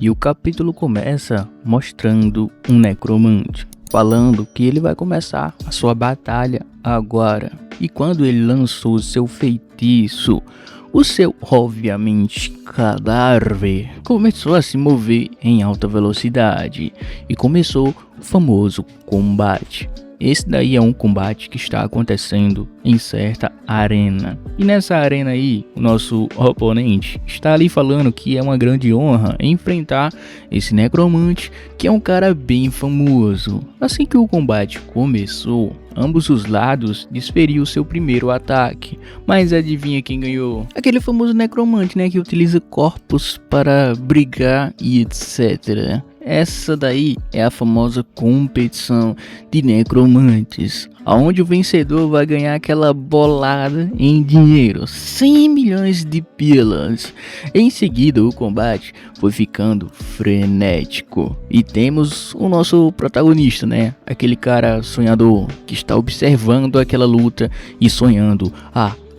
E o capítulo começa mostrando um necromante, falando que ele vai começar a sua batalha agora. E quando ele lançou seu feitiço, o seu, obviamente, cadáver começou a se mover em alta velocidade e começou o famoso combate. Esse daí é um combate que está acontecendo em certa arena. E nessa arena aí, o nosso oponente está ali falando que é uma grande honra enfrentar esse necromante, que é um cara bem famoso. Assim que o combate começou, ambos os lados desferiu seu primeiro ataque. Mas adivinha quem ganhou? Aquele famoso necromante, né, que utiliza corpos para brigar e etc. Essa daí é a famosa competição de necromantes, onde o vencedor vai ganhar aquela bolada em dinheiro, 100 milhões de pilas. Em seguida, o combate foi ficando frenético e temos o nosso protagonista, né? Aquele cara sonhador que está observando aquela luta e sonhando: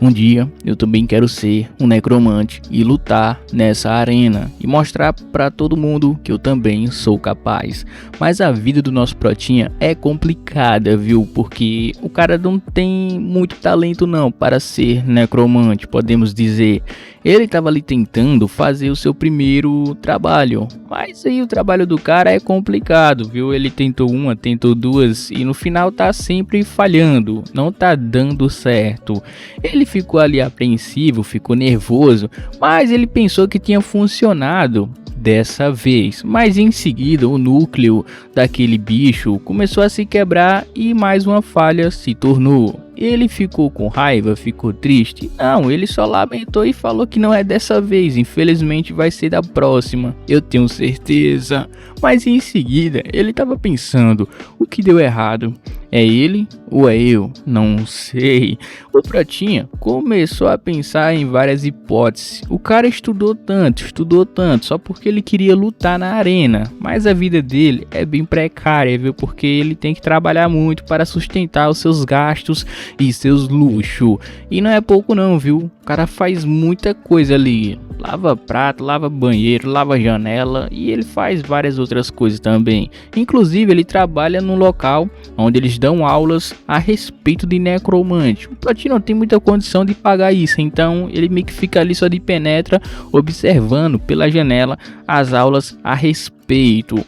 um dia eu também quero ser um necromante e lutar nessa arena e mostrar para todo mundo que eu também sou capaz. Mas a vida do nosso protinha é complicada, viu? Porque o cara não tem muito talento não para ser necromante, podemos dizer. Ele estava ali tentando fazer o seu primeiro trabalho, mas aí o trabalho do cara é complicado, viu? Ele tentou uma, tentou duas e no final tá sempre falhando, não tá dando certo. Ele ficou ali apreensivo, ficou nervoso, mas ele pensou que tinha funcionado dessa vez. Mas em seguida o núcleo daquele bicho começou a se quebrar e mais uma falha se tornou. Ele ficou com raiva, ficou triste? Não, ele só lamentou e falou que não é dessa vez, infelizmente vai ser da próxima, eu tenho certeza. Mas em seguida ele estava pensando: o que deu errado? É ele ou é eu? Não sei. O Protinha começou a pensar em várias hipóteses. O cara estudou tanto, só porque ele queria lutar na arena. Mas a vida dele é bem precária, viu? Porque ele tem que trabalhar muito para sustentar os seus gastos e seus luxos. E não é pouco não, viu? O cara faz muita coisa ali. Lava prato, lava banheiro, lava janela e ele faz várias outras coisas também. Inclusive ele trabalha num local onde eles dão aulas a respeito de necromante. O Protinho não tem muita condição de pagar isso, então ele meio que fica ali só de penetra, observando pela janela as aulas a respeito.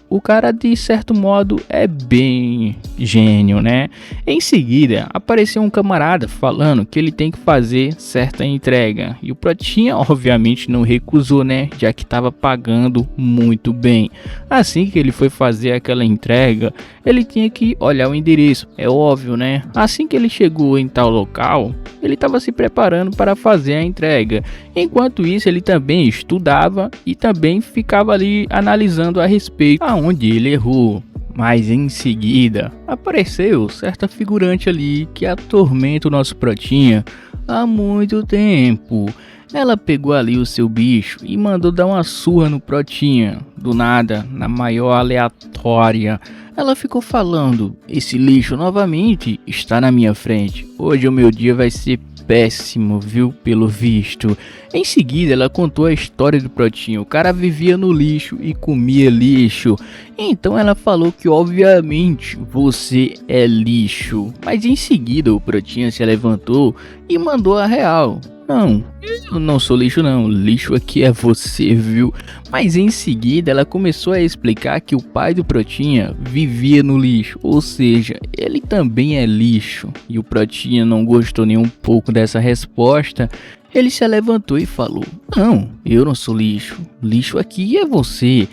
O cara de certo modo é bem gênio, né? Em seguida apareceu um camarada falando que ele tem que fazer certa entrega e o Protinha obviamente não recusou, né? Já que estava pagando muito bem. Assim que ele foi fazer aquela entrega, ele tinha que olhar o endereço, é óbvio, né? Assim que ele chegou em tal local, ele estava se preparando para fazer a entrega. Enquanto isso, ele também estudava e também ficava ali analisando a respeito aonde ele errou. Mas em seguida apareceu certa figurante ali que atormenta o nosso Protinha há muito tempo. Ela pegou ali o seu bicho e mandou dar uma surra no Protinha, do nada, na maior aleatória. Ela ficou falando: esse lixo novamente está na minha frente, hoje o meu dia vai ser péssimo, viu, pelo visto. Em seguida ela contou a história do Protinho. O cara vivia no lixo e comia lixo. Então ela falou que obviamente você é lixo. Mas em seguida o Protinho se levantou e mandou a real: não, eu não sou lixo não, lixo aqui é você, viu? Mas em seguida ela começou a explicar que o pai do Protinha vivia no lixo, ou seja, ele também é lixo. E o Protinha não gostou nem um pouco dessa resposta. Ele se levantou e falou: não, eu não sou lixo, lixo aqui é você.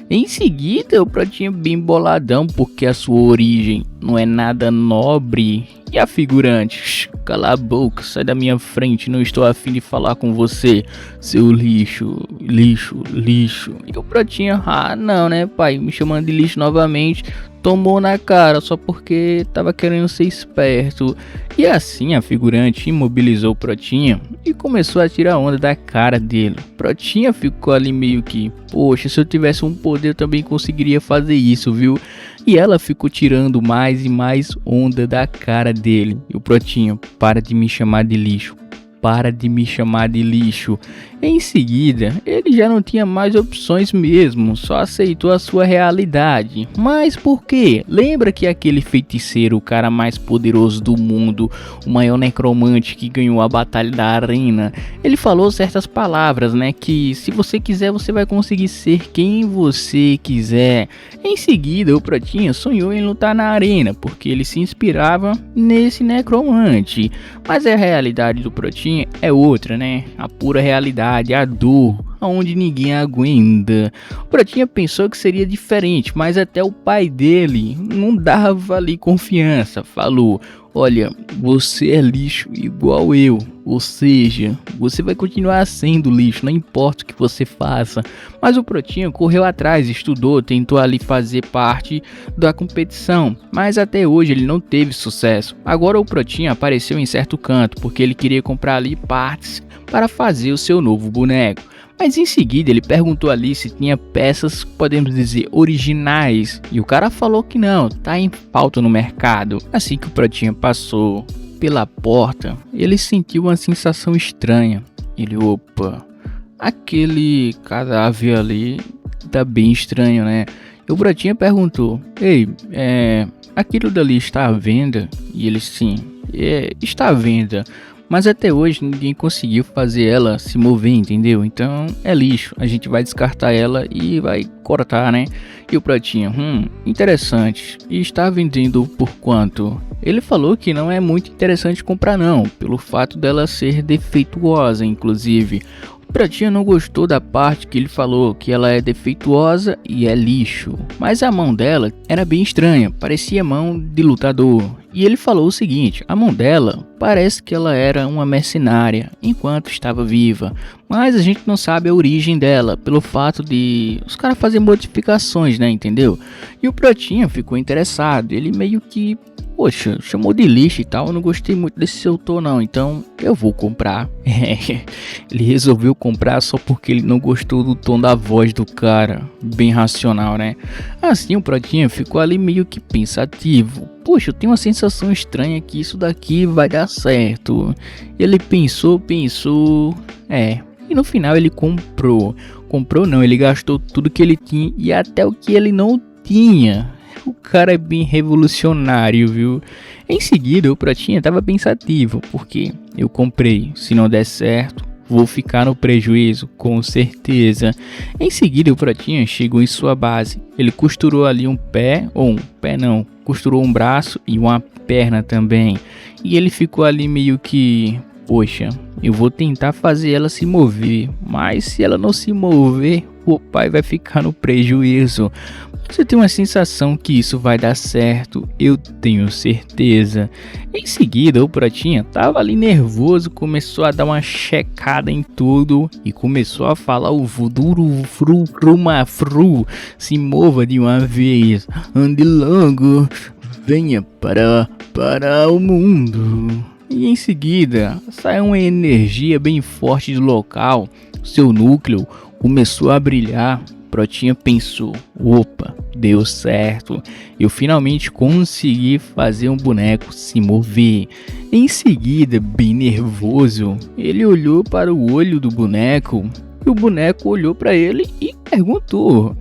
Em seguida o Protinha bem boladão porque a sua origem não é nada nobre. E a figurante: cala a boca, sai da minha frente, não estou a fim de falar com você, seu lixo, lixo, lixo. E o Protinha: não né pai, me chamando de lixo novamente. Tomou na cara só porque tava querendo ser esperto. E assim a figurante imobilizou o Protinha e começou a tirar onda da cara dele. Protinha ficou ali meio que: poxa, se eu tivesse um poder eu também conseguiria fazer isso, viu? E ela ficou tirando mais e mais onda da cara dele. E o Protinha: para de me chamar de lixo. para de me chamar de lixo. Em seguida, ele já não tinha mais opções mesmo, só aceitou a sua realidade. Mas por quê? Lembra que aquele feiticeiro, o cara mais poderoso do mundo, o maior necromante que ganhou a batalha da arena, ele falou certas palavras, né? Que se você quiser, você vai conseguir ser quem você quiser. Em seguida, o Protinha sonhou em lutar na arena, porque ele se inspirava nesse necromante. Mas a realidade do Protinha é outra, né? A pura realidade, a dor, aonde ninguém aguenta. O Protinha pensou que seria diferente, mas até o pai dele não dava ali confiança. Falou: olha, você é lixo igual eu, ou seja, você vai continuar sendo lixo, não importa o que você faça. Mas o Protinha correu atrás, estudou, tentou ali fazer parte da competição, mas até hoje ele não teve sucesso. Agora o Protinha apareceu em certo canto, porque ele queria comprar ali partes para fazer o seu novo boneco. Mas em seguida ele perguntou ali se tinha peças, podemos dizer, originais. E o cara falou que não, tá em falta no mercado. Assim que o Protinha passou pela porta, ele sentiu uma sensação estranha. Ele, opa, aquele cadáver ali tá bem estranho, né? E o Protinha perguntou: ei, aquilo dali está à venda? E ele, sim, está à venda. Mas até hoje ninguém conseguiu fazer ela se mover, entendeu? Então é lixo, a gente vai descartar ela e vai cortar, né? E o Protinha, interessante. E está vendendo por quanto? Ele falou que não é muito interessante comprar não, pelo fato dela ser defeituosa, inclusive. O Protinha não gostou da parte que ele falou que ela é defeituosa e é lixo. Mas a mão dela era bem estranha, parecia mão de lutador. E ele falou o seguinte: a mão dela parece que ela era uma mercenária enquanto estava viva. Mas a gente não sabe a origem dela, pelo fato de os caras fazerem modificações, né, entendeu? E o Protinha ficou interessado, ele meio que, poxa, chamou de lixo e tal, eu não gostei muito desse seu tom não, então eu vou comprar. Ele resolveu comprar só porque ele não gostou do tom da voz do cara, bem racional, né? Assim o Protinha ficou ali meio que pensativo. Poxa, eu tenho uma sensação estranha que isso daqui vai dar certo. Ele pensou, e no final ele comprou. Comprou não, ele gastou tudo que ele tinha e até o que ele não tinha. O cara é bem revolucionário, viu? Em seguida, o Protinha estava pensativo, porque eu comprei, se não der certo, vou ficar no prejuízo, com certeza. Em seguida, o Protinha chegou em sua base. Ele costurou ali costurou um braço e uma perna também. E ele ficou ali meio que, poxa, eu vou tentar fazer ela se mover, mas se ela não se mover, o pai vai ficar no prejuízo. Você tem uma sensação que isso vai dar certo, eu tenho certeza. Em seguida, o Protinha tava ali nervoso, começou a dar uma checada em tudo e começou a falar o vuduru fru fru, se mova de uma vez, ande logo, venha para o mundo. E em seguida, saiu uma energia bem forte do local, seu núcleo começou a brilhar. Protinha pensou: opa, deu certo, eu finalmente consegui fazer um boneco se mover. Em seguida, bem nervoso, ele olhou para o olho do boneco e o boneco olhou para ele e perguntou: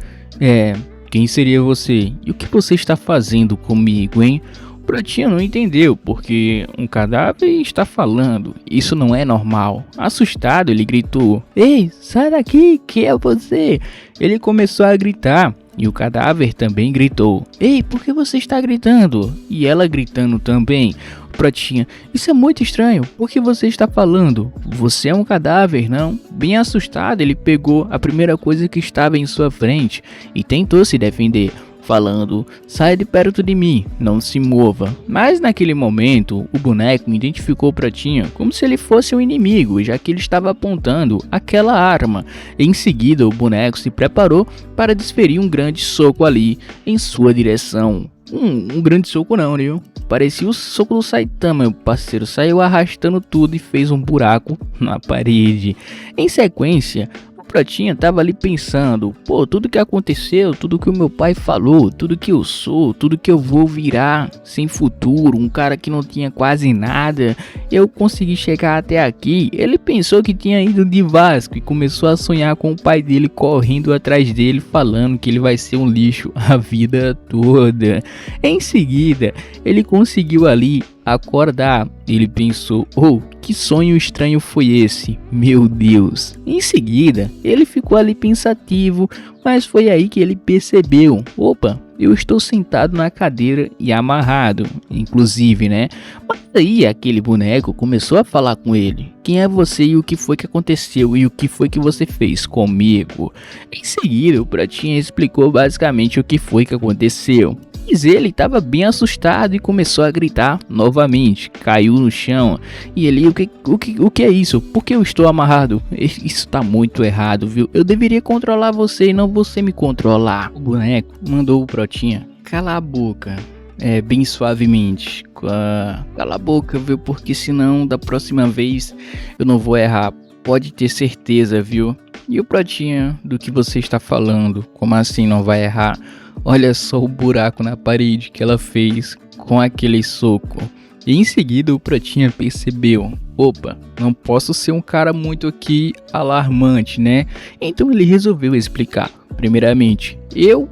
quem seria você? E o que você está fazendo comigo, hein? O Protinha não entendeu, porque um cadáver está falando, isso não é normal. Assustado, ele gritou: ei, sai daqui, que é você? Ele começou a gritar e o cadáver também gritou: ei, por que você está gritando? E ela gritando também. O Protinha: isso é muito estranho, por que você está falando? Você é um cadáver, não? Bem assustado, ele pegou a primeira coisa que estava em sua frente e tentou se defender, falando: sai de perto de mim, não se mova. Mas naquele momento, o boneco identificou o Protinha como se ele fosse um inimigo, já que ele estava apontando aquela arma. Em seguida, o boneco se preparou para desferir um grande soco ali em sua direção. Um grande soco não, viu? Parecia o soco do Saitama, meu parceiro. Saiu arrastando tudo e fez um buraco na parede. Em sequência, o Pratinha tava ali pensando, pô, tudo que aconteceu, tudo que o meu pai falou, tudo que eu sou, tudo que eu vou virar, sem futuro, um cara que não tinha quase nada, eu consegui chegar até aqui. Ele pensou que tinha ido de Vasco e começou a sonhar com o pai dele correndo atrás dele, falando que ele vai ser um lixo a vida toda. Em seguida, ele conseguiu ali acordar. Ele pensou, oh, que sonho estranho foi esse? Meu Deus. Em seguida, ele ficou ali pensativo, mas foi aí que ele percebeu, opa, eu estou sentado na cadeira e amarrado, inclusive, né? Mas aí aquele boneco começou a falar com ele. Quem é você e o que foi que aconteceu e o que foi que você fez comigo? Em seguida, o Pratinha explicou basicamente o que foi que aconteceu. Mas ele estava bem assustado e começou a gritar novamente, caiu no chão. E ele, o que é isso? Por que eu estou amarrado? Isso tá muito errado, viu? Eu deveria controlar você e não você me controlar. O boneco mandou o Protinha calar a boca, bem suavemente. Cala a boca, viu? Porque senão da próxima vez eu não vou errar. Pode ter certeza, viu? E o Protinha, do que você está falando? Como assim não vai errar? Olha só o buraco na parede que ela fez com aquele soco. E em seguida o Pratinha percebeu, opa, não posso ser um cara muito aqui alarmante, né? Então ele resolveu explicar. Primeiramente, eu,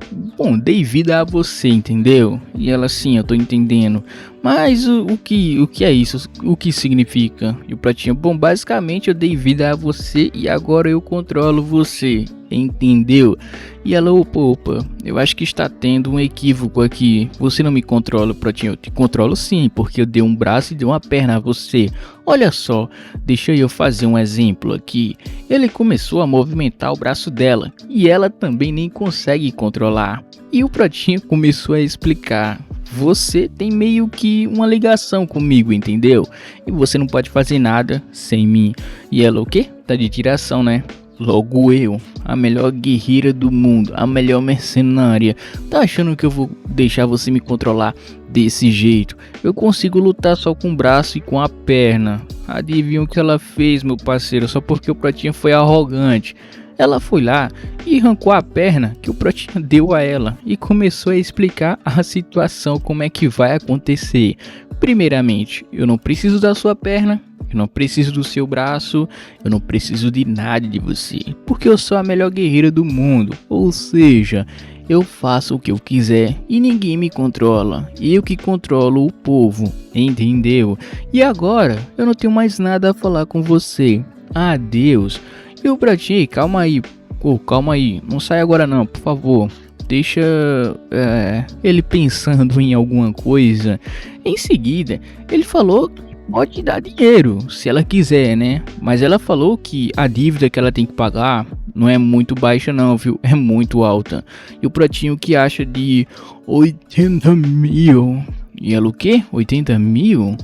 dei vida a você, entendeu? E ela, sim, eu tô entendendo. Mas o que é isso? O que significa? E o Pratinha, basicamente eu dei vida a você e agora eu controlo você, entendeu? E ela, opa, eu acho que está tendo um equívoco aqui. Você não me controla, Pratinha. Eu te controlo sim, porque eu dei um braço e dei uma perna a você. Olha só, deixa eu fazer um exemplo aqui. Ele começou a movimentar o braço dela e ela também nem consegue controlar. E o Pratinha começou a explicar. Você tem meio que uma ligação comigo, entendeu? E você não pode fazer nada sem mim. E ela, o quê? Tá de tiração, né? Logo eu, a melhor guerreira do mundo, a melhor mercenária. Tá achando que eu vou deixar você me controlar desse jeito? Eu consigo lutar só com o braço e com a perna. Adivinha o que ela fez, meu parceiro? Só porque o Pratinha foi arrogante. Ela foi lá e arrancou a perna que o Pratinha deu a ela e começou a explicar a situação, como é que vai acontecer. Primeiramente, eu não preciso da sua perna, eu não preciso do seu braço, eu não preciso de nada de você, porque eu sou a melhor guerreira do mundo. Ou seja, eu faço o que eu quiser e ninguém me controla. Eu que controlo o povo, entendeu? E agora, eu não tenho mais nada a falar com você. Adeus. E o Pratinha, calma aí, calma aí, não sai agora não, por favor. Deixa ele pensando em alguma coisa. Em seguida, ele falou que pode dar dinheiro, se ela quiser, né? Mas ela falou que a dívida que ela tem que pagar não é muito baixa não, viu? É muito alta. E o Pratinho que acha de 80 mil. E ela o quê? 80 mil?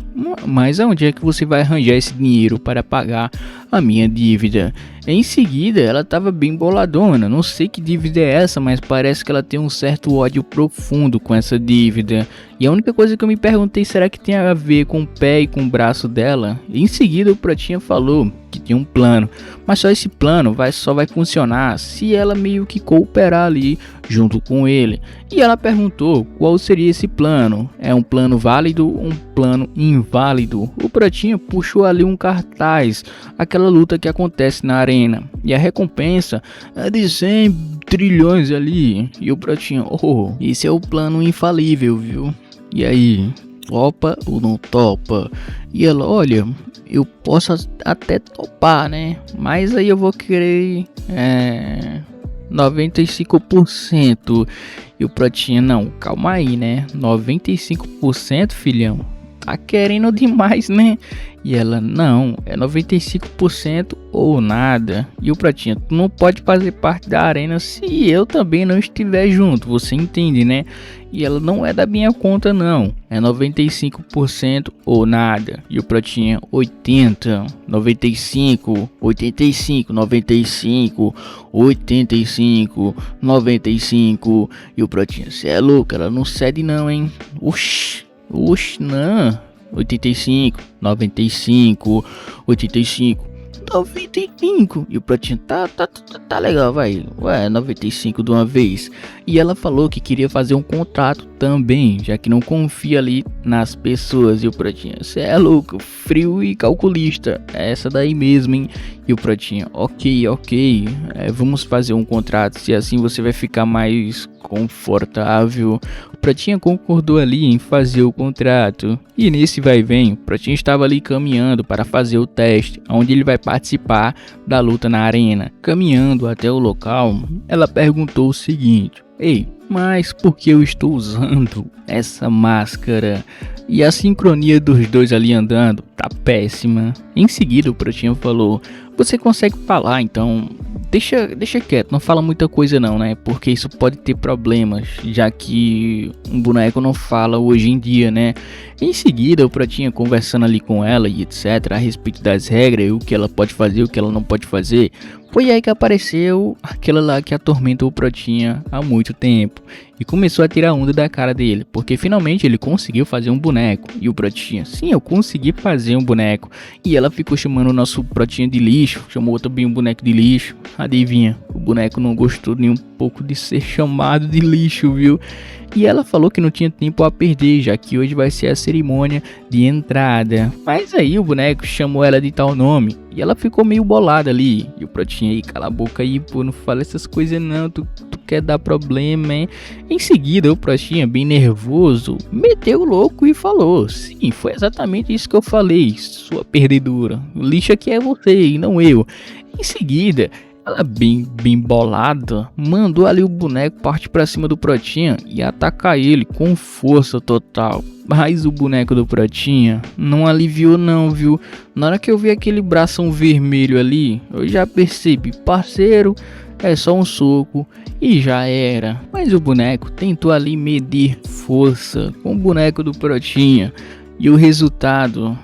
Mas aonde é que você vai arranjar esse dinheiro para pagar a minha dívida? Em seguida, ela estava bem boladona. Não sei que dívida é essa, mas parece que ela tem um certo ódio profundo com essa dívida. E a única coisa que eu me perguntei, será que tem a ver com o pé e com o braço dela? Em seguida, o Pratinha falou que tinha um plano, mas só esse plano só vai funcionar se ela meio que cooperar ali junto com ele. E ela perguntou qual seria esse plano. É um plano válido ou um plano inválido? O Pratinha puxou ali um cartaz, aquela luta que acontece na arena, e a recompensa é de 100 trilhões ali. E o Pratinha, esse é o plano infalível, viu? E aí, topa ou não topa? E ela, olha, eu posso até topar, né? Mas aí eu vou querer 95%. E o Pratinha, não, calma aí, né? 95%, filhão? Tá querendo demais, né? E ela, não, é 95% ou nada. E o Pratinha, tu não pode fazer parte da arena se eu também não estiver junto, você entende, né? E ela, não é da minha conta não, é 95% ou nada. E o Pratinha, 80, 95, 85, 95, 85, 95. E o Pratinha, cê é louco, ela não cede não, hein? Oxi, não. 85, 95, 85, 95. E o Pratinha, tá legal, vai. Ué, 95 de uma vez. E ela falou que queria fazer um contrato também, já que não confia ali nas pessoas. E o Pratinha, cê é louco, frio e calculista. É essa daí mesmo, hein? E o Pratinha, ok. Vamos fazer um contrato, se assim você vai ficar mais confortável. O Pratinha concordou ali em fazer o contrato. E nesse vai e vem, o Pratinha estava ali caminhando para fazer o teste, onde ele vai participar da luta na arena. Caminhando até o local, ela perguntou o seguinte: ei, mas por que eu estou usando essa máscara? E a sincronia dos dois ali andando tá péssima. Em seguida o Pratinha falou: você consegue falar, então deixa quieto, não fala muita coisa não, né? Porque isso pode ter problemas, já que um boneco não fala hoje em dia, né? Em seguida o Pratinha conversando ali com ela e etc, a respeito das regras, o que ela pode fazer, o que ela não pode fazer. Foi aí que apareceu aquela lá que atormenta o Pratinha há muito tempo e começou a tirar onda da cara dele, porque finalmente ele conseguiu fazer um boneco. E o Pratinha, sim, eu consegui fazer um boneco. E ela ficou chamando o nosso Pratinha de lixo, chamou também um boneco de lixo. Adivinha, o boneco não gostou nem um pouco de ser chamado de lixo, viu? E ela falou que não tinha tempo a perder, já que hoje vai ser a cerimônia de entrada. Mas aí o boneco chamou ela de tal nome e ela ficou meio bolada ali. E o Pratinha aí, cala a boca aí, pô, não fala essas coisas não, tu quer dar problema, hein? Em seguida o Pratinha, bem nervoso, meteu o louco e falou: sim, foi exatamente isso que eu falei, sua perdedora. O lixo aqui é você e não eu. Em seguida, ela bem bolada, mandou ali o boneco partir pra cima do Pratinha e atacar ele com força total. Mas o boneco do Pratinha não aliviou não, viu? Na hora que eu vi aquele bração vermelho ali, eu já percebi, parceiro, é só um soco e já era. Mas o boneco tentou ali medir força com o boneco do Pratinha. E o resultado,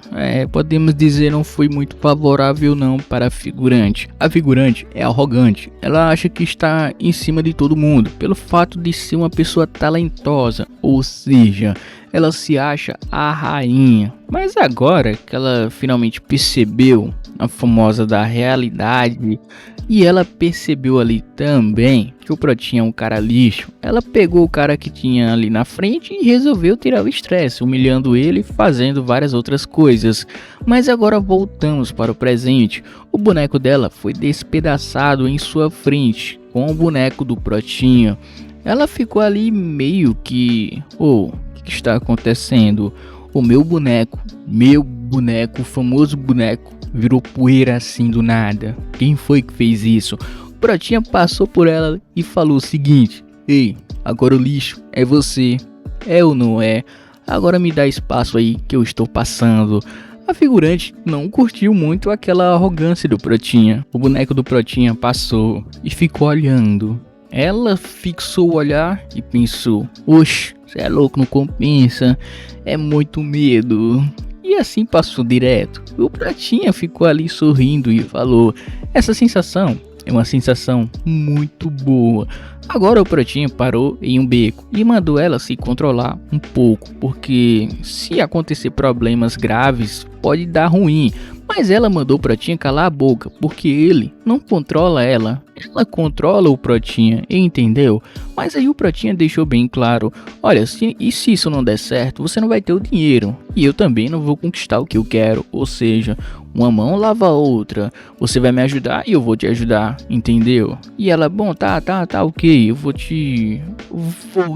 podemos dizer, não foi muito favorável não para a figurante. A figurante é arrogante, ela acha que está em cima de todo mundo, pelo fato de ser uma pessoa talentosa, ou seja, ela se acha a rainha. Mas agora que ela finalmente percebeu a famosa da realidade, e ela percebeu ali também que o Pratinha é um cara lixo, ela pegou o cara que tinha ali na frente e resolveu tirar o estresse, humilhando ele e fazendo várias outras coisas. Mas agora voltamos para o presente. O boneco dela foi despedaçado em sua frente com o boneco do Pratinha. Ela ficou ali meio que... o que está acontecendo? O meu boneco, o famoso boneco, virou poeira assim do nada. Quem foi que fez isso? O Pratinha passou por ela e falou o seguinte: ei, agora o lixo é você, é ou não é? Agora me dá espaço aí que eu estou passando. A figurante não curtiu muito aquela arrogância do Pratinha. O boneco do Pratinha passou e ficou olhando. Ela fixou o olhar e pensou: oxe, cê é louco, não compensa, é muito medo. E assim passou direto. O Pratinha ficou ali sorrindo e falou: essa sensação é uma sensação muito boa. Agora o Pratinha parou em um beco e mandou ela se controlar um pouco, porque se acontecer problemas graves pode dar ruim. Mas ela mandou o Pratinha calar a boca, porque ele não controla ela, ela controla o Pratinha, entendeu? Mas aí o Pratinha deixou bem claro: olha, se isso não der certo, você não vai ter o dinheiro, e eu também não vou conquistar o que eu quero, ou seja, uma mão lava a outra, você vai me ajudar e eu vou te ajudar, entendeu? E ela: bom, tá, ok, eu vou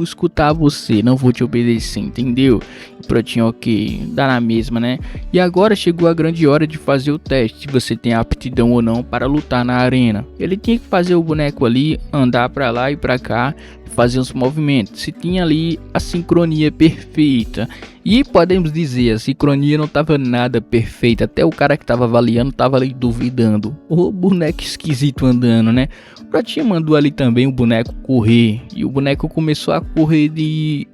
escutar você, não vou te obedecer, entendeu? O Pratinha, ok, dá na mesma, né? E agora chegou a grande hora de fazer o teste, se você tem aptidão ou não para lutar na arena. Ele tinha que fazer o boneco ali andar pra lá e pra cá, fazer os movimentos, se tinha ali a sincronia perfeita. E podemos dizer, a sincronia não estava nada perfeita, até o cara que estava avaliando estava ali duvidando. O boneco esquisito andando, né? O Pratinha mandou ali também o boneco correr, e o boneco começou a correr de...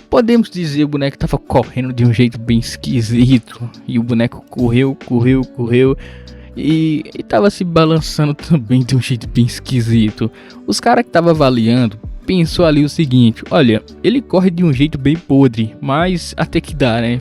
podemos dizer, o boneco estava correndo de um jeito bem esquisito, e o boneco correu e tava se balançando também de um jeito bem esquisito. Os caras que estavam avaliando pensou ali o seguinte: olha, ele corre de um jeito bem podre, mas até que dá, né?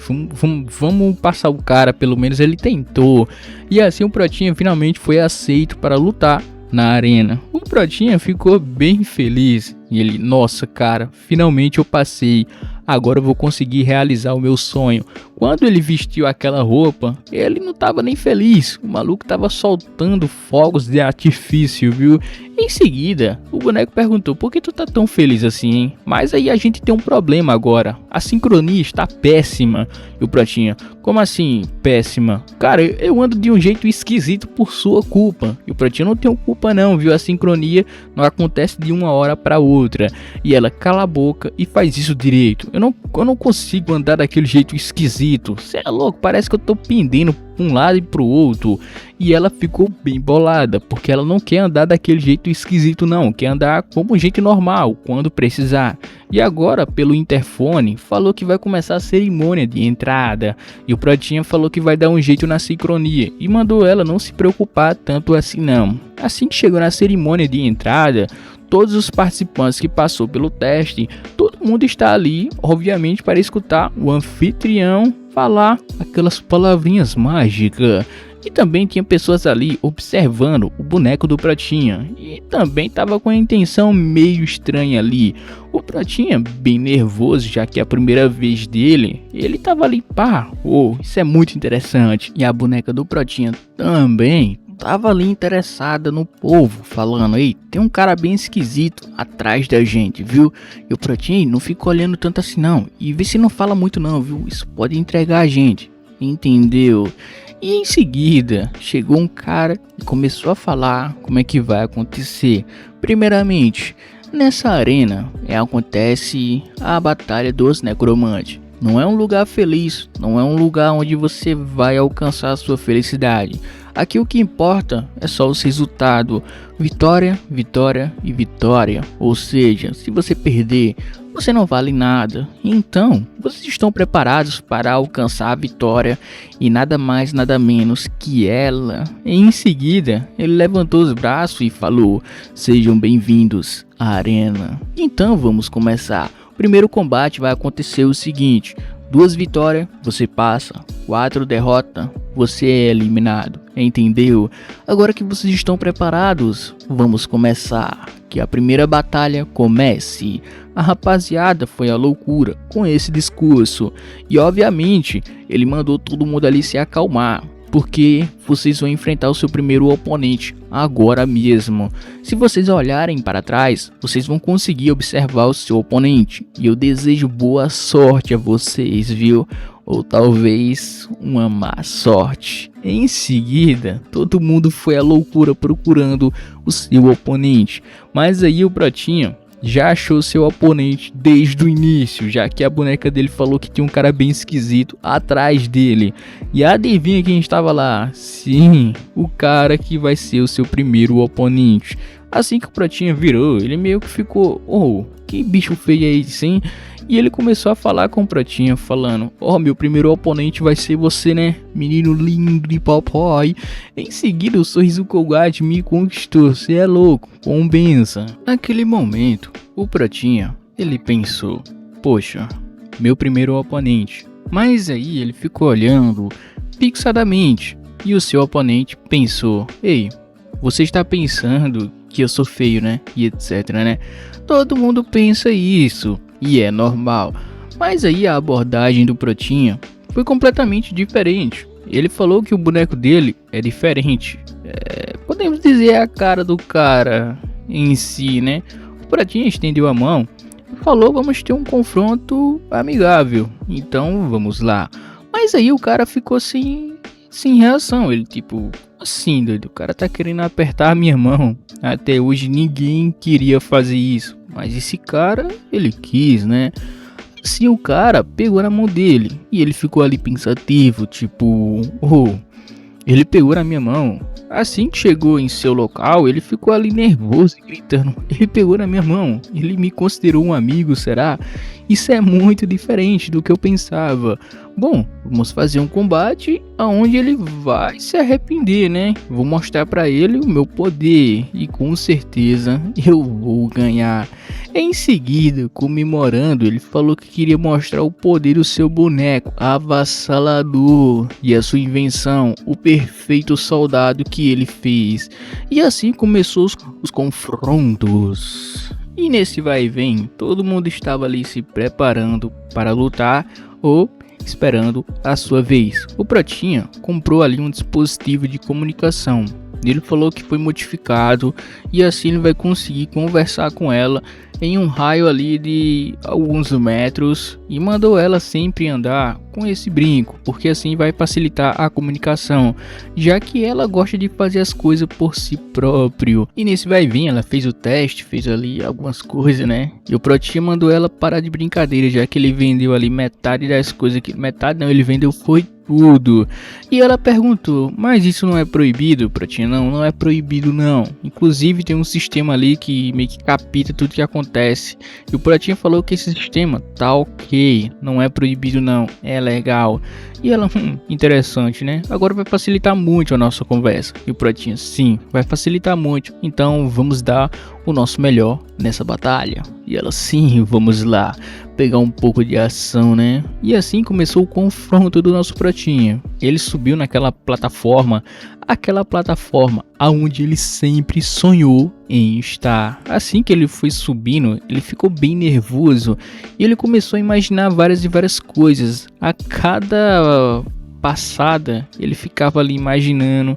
Vamos passar o cara, pelo menos ele tentou. E assim o Protinha finalmente foi aceito para lutar na arena. O Protinha ficou bem feliz e ele, nossa cara, finalmente eu passei. Agora eu vou conseguir realizar o meu sonho. Quando ele vestiu aquela roupa, ele não tava nem feliz. O maluco tava soltando fogos de artifício, viu? Em seguida, o boneco perguntou: por que tu tá tão feliz assim, hein? Mas aí a gente tem um problema agora. A sincronia está péssima. E o Protinha: como assim péssima? Cara, eu ando de um jeito esquisito por sua culpa. E o Protinha: não tem culpa não, viu? A sincronia não acontece de uma hora para outra. E ela: cala a boca e faz isso direito. Eu não consigo andar daquele jeito esquisito. Cê é louco, parece que eu tô pendendo pra um lado e pro outro. E ela ficou bem bolada, porque ela não quer andar daquele jeito esquisito não. Quer andar como gente normal, quando precisar. E agora, pelo interfone, falou que vai começar a cerimônia de entrada. E o Protinha falou que vai dar um jeito na sincronia. E mandou ela não se preocupar tanto assim não. Assim que chegou na cerimônia de entrada, todos os participantes que passou pelo teste, todo mundo está ali, obviamente, para escutar o anfitrião falar aquelas palavrinhas mágicas. E também tinha pessoas ali observando o boneco do Protinha. E também estava com a intenção meio estranha ali. O Protinha, bem nervoso, já que é a primeira vez dele, ele estava ali, pá, isso é muito interessante. E a boneca do Protinha também tava ali interessada no povo, falando: ei, tem um cara bem esquisito atrás da gente, viu? E o Protinha não fica olhando tanto assim não, e vê se não fala muito não, viu? Isso pode entregar a gente, entendeu? E em seguida, chegou um cara e começou a falar como é que vai acontecer. Primeiramente, nessa arena acontece a Batalha dos Necromantes. Não é um lugar feliz, não é um lugar onde você vai alcançar a sua felicidade. Aqui o que importa é só os resultados: vitória, vitória e vitória. Ou seja, se você perder, você não vale nada. Então, vocês estão preparados para alcançar a vitória e nada mais, nada menos que ela. Em seguida, ele levantou os braços e falou: sejam bem-vindos à arena. Então vamos começar. O primeiro combate vai acontecer o seguinte: 2 vitórias, você passa. 4 derrotas, você é eliminado. Entendeu? Agora que vocês estão preparados, vamos começar. Que a primeira batalha comece. A rapaziada foi à loucura com esse discurso. E obviamente, ele mandou todo mundo ali se acalmar, porque vocês vão enfrentar o seu primeiro oponente agora mesmo. Se vocês olharem para trás, vocês vão conseguir observar o seu oponente. E eu desejo boa sorte a vocês, viu? Ou talvez uma má sorte. Em seguida, todo mundo foi à loucura procurando o seu oponente. Mas aí o Protinha já achou seu oponente desde o início, já que a boneca dele falou que tinha um cara bem esquisito atrás dele. E adivinha quem estava lá? Sim, o cara que vai ser o seu primeiro oponente. Assim que o Protinha virou, ele meio que ficou: que bicho feio é esse, hein? E ele começou a falar com o Protinha, falando: meu primeiro oponente vai ser você, né? Menino lindo de papai. Em seguida, o sorriso Colgate me conquistou. Você é louco, com benção. Naquele momento, o Protinha, ele pensou: poxa, meu primeiro oponente. Mas aí ele ficou olhando fixadamente. E o seu oponente pensou: ei, você está pensando que eu sou feio, né? E etc, né? Todo mundo pensa isso. E é normal. Mas aí a abordagem do Protinha foi completamente diferente. Ele falou que o boneco dele é diferente. Podemos dizer a cara do cara em si, né? O Protinha estendeu a mão e falou: vamos ter um confronto amigável. Então vamos lá. Mas aí o cara ficou sem reação. Ele tipo: assim, doido, o cara tá querendo apertar a minha mão. Até hoje ninguém queria fazer isso, mas esse cara, ele quis, né? Assim o cara pegou na mão dele e ele ficou ali pensativo, tipo: ele pegou na minha mão. Assim que chegou em seu local, ele ficou ali nervoso e gritando: ele pegou na minha mão, ele me considerou um amigo, será? Isso é muito diferente do que eu pensava. Bom, vamos fazer um combate onde ele vai se arrepender, né? Vou mostrar pra ele o meu poder e com certeza eu vou ganhar. Em seguida, comemorando, ele falou que queria mostrar o poder do seu boneco avassalador e a sua invenção, o perfeito soldado que ele fez. E assim começou os confrontos. E nesse vai e vem, todo mundo estava ali se preparando para lutar ou esperando a sua vez. O Pratinha comprou ali um dispositivo de comunicação. Ele falou que foi modificado e assim ele vai conseguir conversar com ela em um raio ali de alguns metros e mandou ela sempre andar com esse brinco, porque assim vai facilitar a comunicação, já que ela gosta de fazer as coisas por si próprio. E nesse vai vir, ela fez o teste, fez ali algumas coisas, né? E o Protinha mandou ela parar de brincadeira, já que ele vendeu ali metade das coisas que metade não, ele vendeu foi tudo. E ela perguntou, mas isso não é proibido, Pratinha? Não é proibido não. Inclusive tem um sistema ali que meio que capta tudo que acontece. E o Pratinha falou que esse sistema tá ok, não é proibido não, é legal. E ela, interessante, né? Agora vai facilitar muito a nossa conversa. E o Pratinha, sim, vai facilitar muito. Então vamos dar o nosso melhor nessa batalha. E ela, sim, vamos lá pegar um pouco de ação, né? E assim começou o confronto do nosso Pratinha. Ele subiu naquela plataforma, aquela plataforma aonde ele sempre sonhou em estar. Assim que ele foi subindo, ele ficou bem nervoso e ele começou a imaginar várias e várias coisas. A cada passada, ele ficava ali imaginando.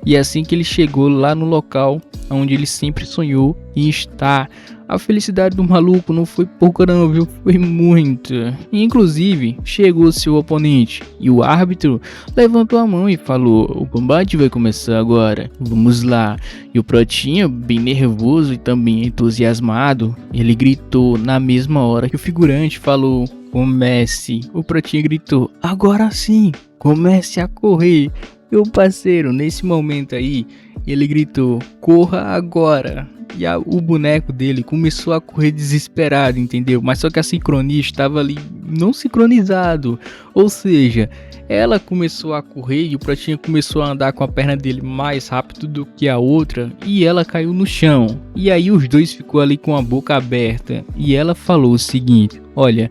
E assim que ele chegou lá no local onde ele sempre sonhou em estar, a felicidade do maluco não foi pouca não, viu? Foi muita. E, inclusive, chegou seu oponente e o árbitro levantou a mão e falou, o combate vai começar agora, vamos lá. E o Pratinha, bem nervoso e também entusiasmado, ele gritou na mesma hora que o figurante falou, comece. O Pratinha gritou, agora sim, comece a correr. Meu parceiro, nesse momento aí, ele gritou, corra agora. E o boneco dele começou a correr desesperado, entendeu? Mas só que a sincronia estava ali não sincronizado. Ou seja, ela começou a correr e o Pratinha começou a andar com a perna dele mais rápido do que a outra. E ela caiu no chão. E aí os dois ficou ali com a boca aberta. E ela falou o seguinte, olha,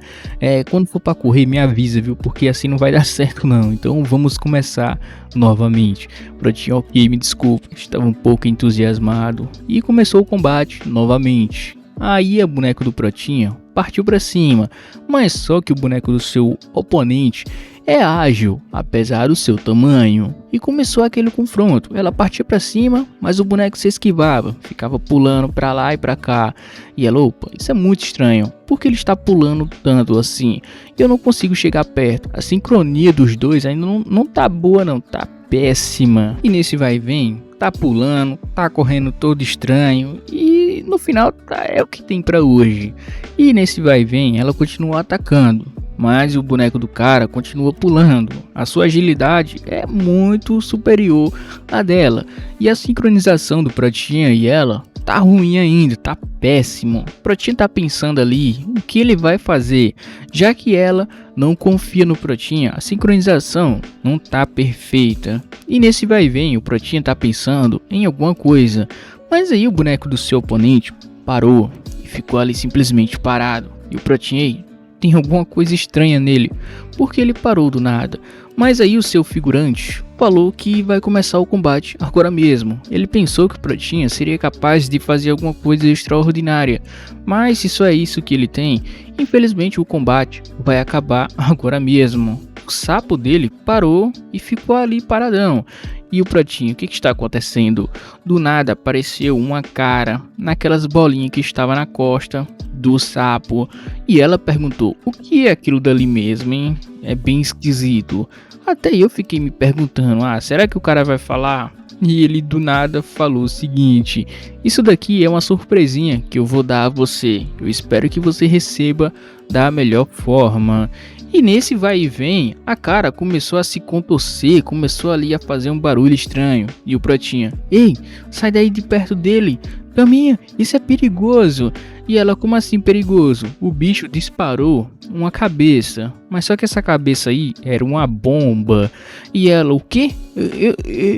quando for para correr me avisa, viu? Porque assim não vai dar certo não. Então vamos começar novamente. Pratinha, ok, me desculpe, estava um pouco entusiasmado. E começou o combate novamente. Aí a boneca do Pratinha partiu para cima, mas só que o boneco do seu oponente é ágil, apesar do seu tamanho. E começou aquele confronto. Ela partia para cima, mas o boneco se esquivava, ficava pulando para lá e para cá. E ela, opa, isso é muito estranho. Por que ele está pulando tanto assim? Eu não consigo chegar perto. A sincronia dos dois ainda não tá boa não, tá péssima. E nesse vai e vem, tá pulando, tá correndo todo estranho. E no final é o que tem para hoje. E nesse vai e vem, ela continua atacando. Mas o boneco do cara continua pulando. A sua agilidade é muito superior à dela. E a sincronização do Pratinha e ela tá ruim ainda, tá péssimo. O Pratinha tá pensando ali o que ele vai fazer, já que ela não confia no Pratinha. A sincronização não tá perfeita. E nesse vai e vem, o Pratinha tá pensando em alguma coisa. Mas aí o boneco do seu oponente parou e ficou ali simplesmente parado. E o Pratinha, tem alguma coisa estranha nele, porque ele parou do nada. Mas aí o seu figurante falou que vai começar o combate agora mesmo. Ele pensou que o Pratinha seria capaz de fazer alguma coisa extraordinária, mas se só é isso que ele tem, infelizmente o combate vai acabar agora mesmo. O sapo dele parou e ficou ali paradão. E o Pratinha, o que está acontecendo? Do nada apareceu uma cara naquelas bolinhas que estava na costa do sapo. E ela perguntou, o que é aquilo dali mesmo, hein? É bem esquisito. Até eu fiquei me perguntando, será que o cara vai falar? E ele do nada falou o seguinte, isso daqui é uma surpresinha que eu vou dar a você. Eu espero que você receba da melhor forma. E nesse vai e vem, a cara começou a se contorcer, começou ali a fazer um barulho estranho. E o Pratinha, ei, sai daí de perto dele, caminha, isso é perigoso. E ela, como assim perigoso? O bicho disparou uma cabeça, mas só que essa cabeça aí era uma bomba. E ela, o quê?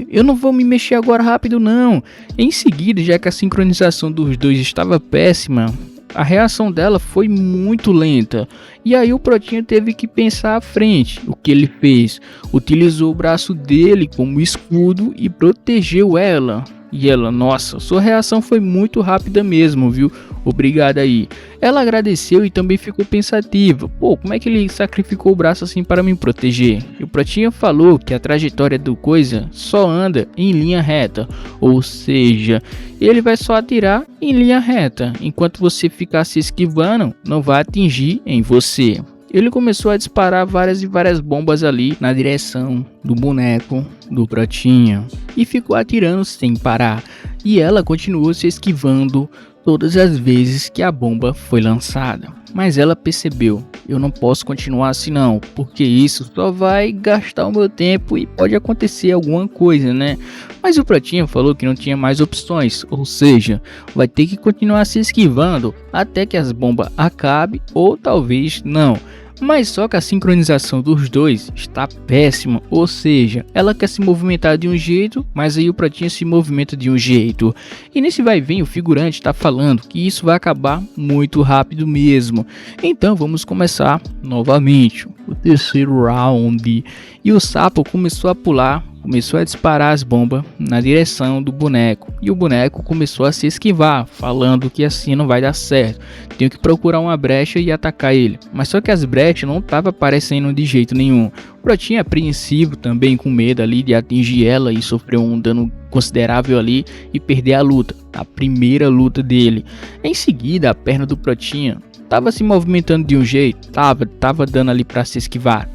Eu não vou me mexer agora rápido não. Em seguida, já que a sincronização dos dois estava péssima, a reação dela foi muito lenta. E aí o Protinha teve que pensar à frente. O que ele fez? Utilizou o braço dele como escudo e protegeu ela. E ela, nossa, sua reação foi muito rápida mesmo, viu? Obrigado aí. Ela agradeceu e também ficou pensativa. Pô, como é que ele sacrificou o braço assim para me proteger? E o Protinha falou que a trajetória do coisa só anda em linha reta. Ou seja, ele vai só atirar em linha reta. Enquanto você ficar se esquivando, não vai atingir em você. Ele começou a disparar várias e várias bombas ali na direção do boneco do Protinha e ficou atirando sem parar. E ela continuou se esquivando todas as vezes que a bomba foi lançada. Mas ela percebeu, eu não posso continuar assim não, porque isso só vai gastar o meu tempo e pode acontecer alguma coisa, né? Mas o Protinha falou que não tinha mais opções, ou seja, vai ter que continuar se esquivando até que as bombas acabem ou talvez não. Mas só que a sincronização dos dois está péssima, ou seja, ela quer se movimentar de um jeito, mas aí o Protinha se movimenta de um jeito. E nesse vai e vem o figurante está falando que isso vai acabar muito rápido mesmo. Então vamos começar novamente o terceiro round. E o sapo começou a pular, começou a disparar as bombas na direção do boneco. E o boneco começou a se esquivar, falando que assim não vai dar certo. Tenho que procurar uma brecha e atacar ele. Mas só que as brechas não estavam aparecendo de jeito nenhum. O Protinha apreensivo também, com medo ali de atingir ela e sofreu um dano considerável ali e perder a luta. A primeira luta dele. Em seguida, a perna do Protinha estava se movimentando de um jeito. Tava dando ali para se esquivar.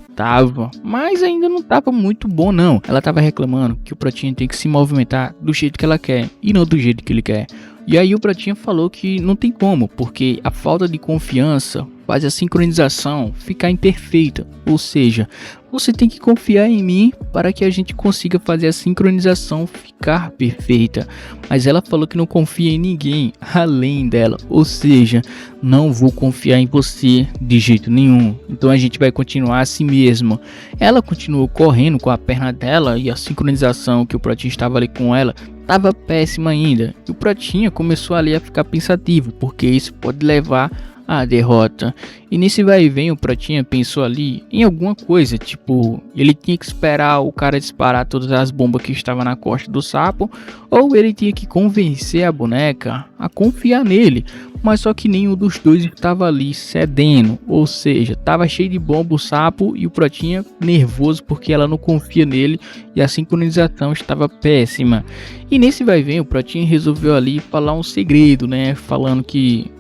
Mas ainda não tava muito bom não. Ela tava reclamando que o Protinha tem que se movimentar do jeito que ela quer e não do jeito que ele quer. E aí o Protinha falou que não tem como, porque a falta de confiança faz a sincronização ficar imperfeita. Ou seja, você tem que confiar em mim para que a gente consiga fazer a sincronização ficar perfeita. Mas ela falou que não confia em ninguém além dela. Ou seja, não vou confiar em você de jeito nenhum. Então a gente vai continuar assim mesmo. Ela continuou correndo com a perna dela e a sincronização que o Protinha estava ali com ela estava péssima ainda. E o Protinha começou ali a ficar pensativo, porque isso pode levar à derrota. E nesse vai e vem o Protinha pensou ali em alguma coisa, tipo, ele tinha que esperar o cara disparar todas as bombas que estavam na costa do sapo, ou ele tinha que convencer a boneca a confiar nele. Mas só que nenhum dos dois estava ali cedendo, ou seja, estava cheio de bomba o sapo e o Protinha nervoso porque ela não confia nele e a sincronização estava péssima. E nesse vai e vem o Protinha resolveu ali falar um segredo, né, falando que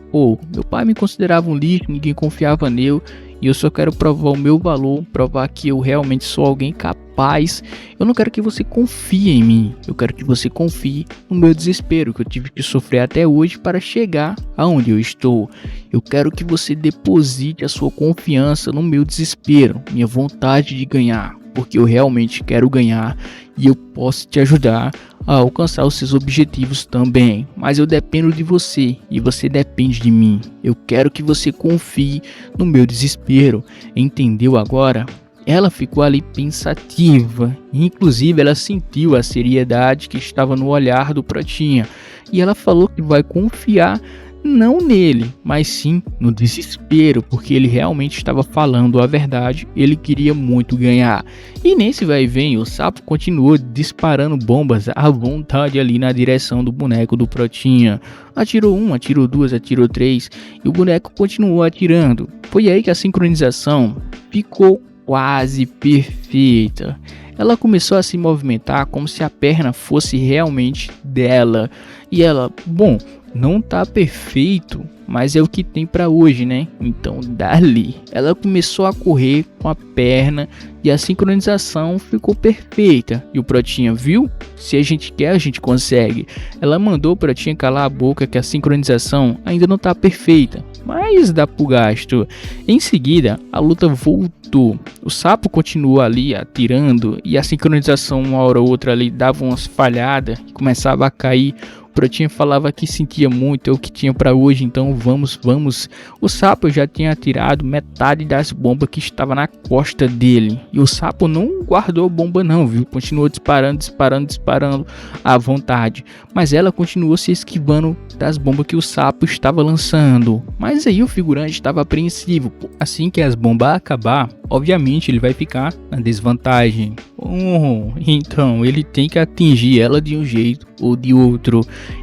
meu pai me considerava um lixo, ninguém confiava nele e eu só quero provar o meu valor, provar que eu realmente sou alguém capaz. Eu não quero que você confie em mim, eu quero que você confie no meu desespero que eu tive que sofrer até hoje para chegar aonde eu estou. Eu quero que você deposite a sua confiança no meu desespero, minha vontade de ganhar, porque eu realmente quero ganhar e eu posso te ajudar a alcançar os seus objetivos também, mas eu dependo de você e você depende de mim. Eu quero que você confie no meu desespero, entendeu agora? Ela ficou ali pensativa, inclusive ela sentiu a seriedade que estava no olhar do Protinha e ela falou que vai confiar não nele, mas sim no desespero, porque ele realmente estava falando a verdade, ele queria muito ganhar. E nesse vai e vem, o sapo continuou disparando bombas à vontade ali na direção do boneco do Protinha. Atirou um, atirou duas, atirou três e o boneco continuou atirando. Foi aí que a sincronização ficou quase perfeita. Ela começou a se movimentar como se a perna fosse realmente dela. E ela, não tá perfeito, mas é o que tem pra hoje, né? Então dali. Ela começou a correr com a perna e a sincronização ficou perfeita. E o Protinha viu? Se a gente quer, a gente consegue. Ela mandou o Protinha calar a boca que a sincronização ainda não tá perfeita, mas dá pro gasto. Em seguida, a luta voltou. O sapo continuou ali atirando e a sincronização uma hora ou outra ali dava umas falhadas e começava a cair Protinha falava que sentia muito, é o que tinha pra hoje, então vamos. O sapo já tinha atirado metade das bombas que estava na costa dele. E o sapo não guardou bomba não, viu? Continuou disparando à vontade. Mas ela continuou se esquivando das bombas que o sapo estava lançando. Mas aí o figurante estava apreensivo. Assim que as bombas acabar, obviamente ele vai ficar na desvantagem. Então ele tem que atingir ela de um jeito ou de outro.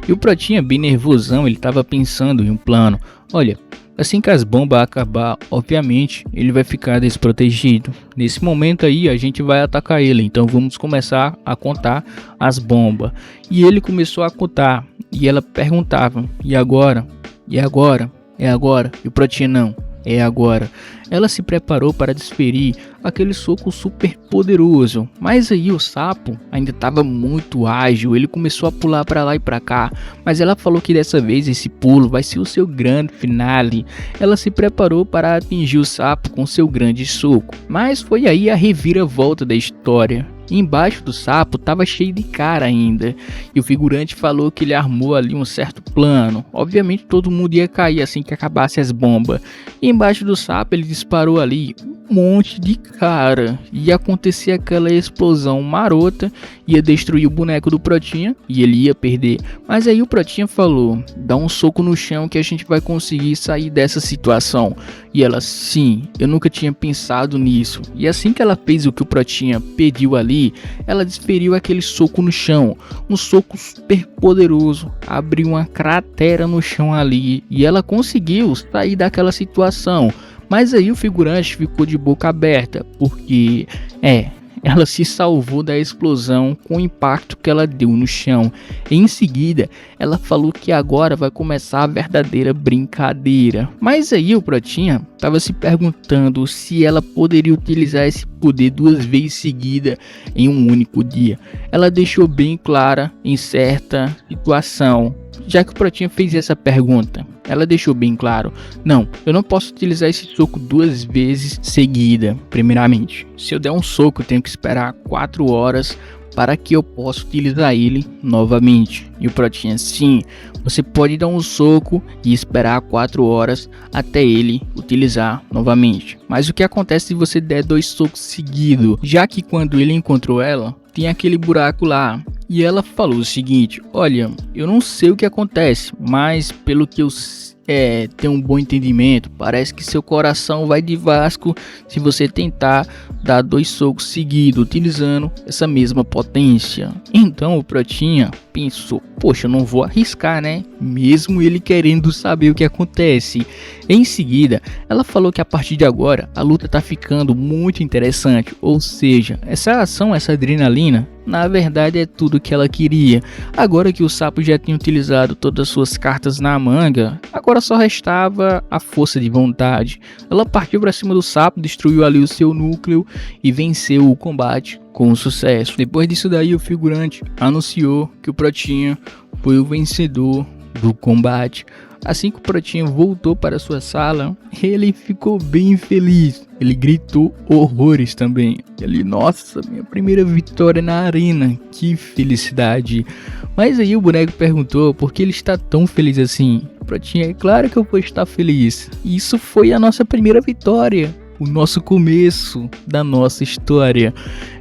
E o Protinha, bem nervosão, ele estava pensando em um plano. Olha, assim que as bombas acabar, obviamente ele vai ficar desprotegido. Nesse momento aí a gente vai atacar ele, então vamos começar a contar as bombas. E ele começou a contar e ela perguntava: e agora? E agora? É agora? E o Protinha: não, é agora. Ela se preparou para desferir aquele soco super poderoso, mas aí o sapo ainda estava muito ágil, ele começou a pular para lá e para cá, mas ela falou que dessa vez esse pulo vai ser o seu grande finale. Ela se preparou para atingir o sapo com seu grande soco, mas foi aí a reviravolta da história. Embaixo do sapo estava cheio de cara ainda, e o figurante falou que ele armou ali um certo plano. Obviamente todo mundo ia cair assim que acabasse as bombas. E embaixo do sapo ele disparou ali um monte de cara, ia acontecer aquela explosão marota, ia destruir o boneco do Protinha e ele ia perder. Mas aí o Protinha falou: dá um soco no chão que a gente vai conseguir sair dessa situação. E ela: sim, eu nunca tinha pensado nisso. E assim que ela fez o que o Protinha pediu ali, ela desferiu aquele soco no chão, um soco super poderoso, abriu uma cratera no chão ali e ela conseguiu sair daquela situação. Mas aí o figurante ficou de boca aberta, porque ela se salvou da explosão com o impacto que ela deu no chão. Em seguida, ela falou que agora vai começar a verdadeira brincadeira. Mas aí o Protinha estava se perguntando se ela poderia utilizar esse poder 2 vezes seguida em um único dia. Ela deixou bem clara em certa situação. Já que o Protinha fez essa pergunta, ela deixou bem claro: não, eu não posso utilizar esse soco 2 vezes seguida. Primeiramente, se eu der um soco, eu tenho que esperar 4 horas para que eu possa utilizar ele novamente. E o Protinha: sim, você pode dar um soco e esperar 4 horas até ele utilizar novamente. Mas o que acontece se você der 2 socos seguidos? Já que quando ele encontrou ela, tem aquele buraco lá. E ela falou o seguinte: olha, eu não sei o que acontece, mas pelo que eu tenho um bom entendimento, parece que seu coração vai de Vasco se você tentar dar 2 socos seguidos utilizando essa mesma potência. Então o Protinha pensou: poxa, eu não vou arriscar, né? Mesmo ele querendo saber o que acontece. Em seguida, ela falou que a partir de agora a luta tá ficando muito interessante, ou seja, essa ação, essa adrenalina, na verdade é tudo que ela queria. Agora que o sapo já tinha utilizado todas as suas cartas na manga, agora só restava a força de vontade. Ela partiu para cima do sapo, destruiu ali o seu núcleo e venceu o combate com sucesso. Depois disso daí, o figurante anunciou que o Protinha foi o vencedor do combate. Assim que o Protinha voltou para sua sala, ele ficou bem feliz. Ele gritou horrores também. Ele: nossa, minha primeira vitória na arena, que felicidade. Mas aí o boneco perguntou por que ele está tão feliz assim. O Protinha: é claro que eu vou estar feliz. Isso foi a nossa primeira vitória, o nosso começo da nossa história.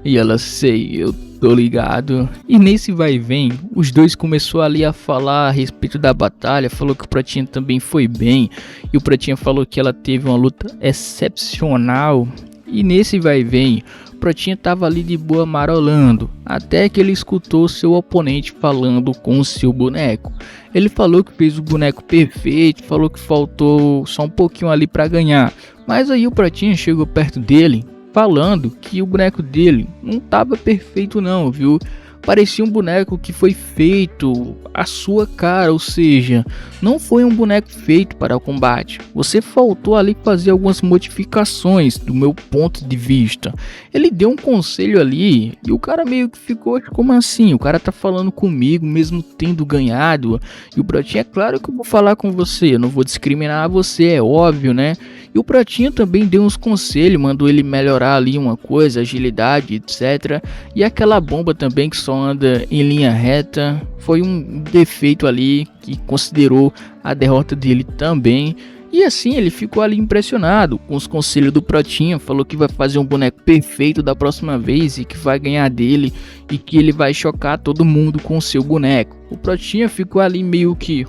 E ela: sei, eu tô ligado. E nesse vai e vem, os dois começou ali a falar a respeito da batalha. Falou que o Protinha também foi bem, e o Protinha falou que ela teve uma luta excepcional. E nesse vai e vem, o Protinha tava ali de boa marolando, até que ele escutou seu oponente falando com o seu boneco. Ele falou que fez o boneco perfeito, falou que faltou só um pouquinho ali para ganhar. Mas aí o Protinha chegou perto dele, falando que o boneco dele não tava perfeito não, viu? Parecia um boneco que foi feito à sua cara, ou seja, não foi um boneco feito para o combate. Você faltou ali fazer algumas modificações do meu ponto de vista. Ele deu um conselho ali e o cara meio que ficou: como assim? O cara tá falando comigo mesmo tendo ganhado. E o Protinha: é claro que eu vou falar com você, eu não vou discriminar você, é óbvio, né? E o Pratinha também deu uns conselhos, mandou ele melhorar ali uma coisa, agilidade, etc. E aquela bomba também que só anda em linha reta, foi um defeito ali que considerou a derrota dele também. E assim ele ficou ali impressionado com os conselhos do Pratinha, falou que vai fazer um boneco perfeito da próxima vez e que vai ganhar dele e que ele vai chocar todo mundo com o seu boneco. O Pratinha ficou ali meio que,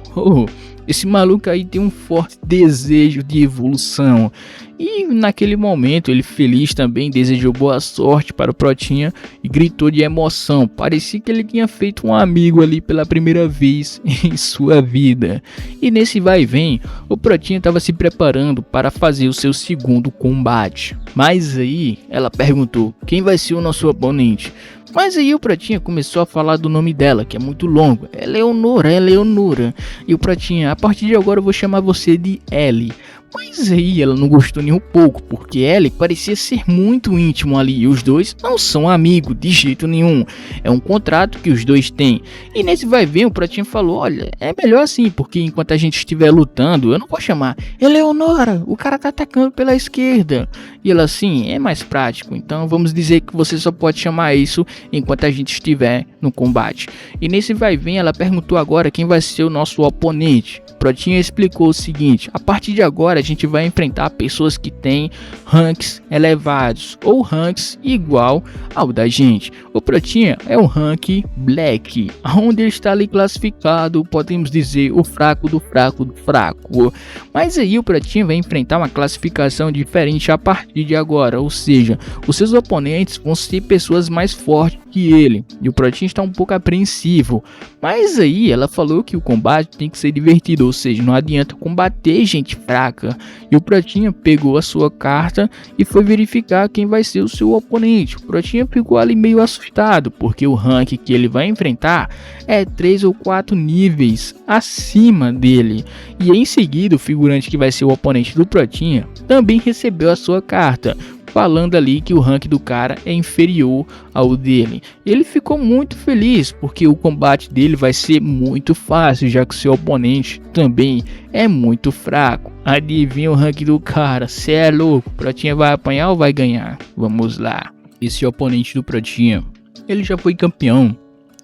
esse maluco aí tem um forte desejo de evolução. E naquele momento ele feliz também desejou boa sorte para o Pratinha e gritou de emoção. Parecia que ele tinha feito um amigo ali pela primeira vez em sua vida. E nesse vai e vem, o Pratinha estava se preparando para fazer o seu segundo combate. Mas aí ela perguntou quem vai ser o nosso oponente. Mas aí o Pratinha começou a falar do nome dela, que é muito longo. É Leonora. E o Pratinha, a partir de agora eu vou chamar você de Ellie. Mas aí ela não gostou nem um pouco, porque Ellie parecia ser muito íntimo ali. E os dois não são amigos de jeito nenhum. É um contrato que os dois têm. E nesse vai ver o Pratinha falou, olha, é melhor assim, porque enquanto a gente estiver lutando, eu não vou chamar Eleonora, o cara tá atacando pela esquerda. E ela assim, é mais prático, então vamos dizer que você só pode chamar isso enquanto a gente estiver no combate. E nesse vai vem ela perguntou agora quem vai ser o nosso oponente. Pratinha explicou o seguinte, a partir de agora a gente vai enfrentar pessoas que têm ranks elevados ou ranks igual ao da gente. O Pratinha é o rank Black, onde ele está ali classificado, podemos dizer o fraco do fraco do fraco. Mas aí o Pratinha vai enfrentar uma classificação diferente a partir de agora, ou seja, os seus oponentes vão ser pessoas mais fortes que ele. E o Pratinha está um pouco apreensivo, mas aí ela falou que o combate tem que ser divertido, ou seja, não adianta combater gente fraca. E o Pratinha pegou a sua carta e foi verificar quem vai ser o seu oponente. O Pratinha ficou ali meio assustado, porque o rank que ele vai enfrentar é 3 ou 4 níveis acima dele. E em seguida o figurante que vai ser o oponente do Pratinha também recebeu a sua carta, falando ali que o rank do cara é inferior ao dele. Ele ficou muito feliz porque o combate dele vai ser muito fácil, já que o seu oponente também é muito fraco. Adivinha o rank do cara? Cê é louco, Pratinha vai apanhar ou vai ganhar? Vamos lá. Esse oponente do Pratinha, ele já foi campeão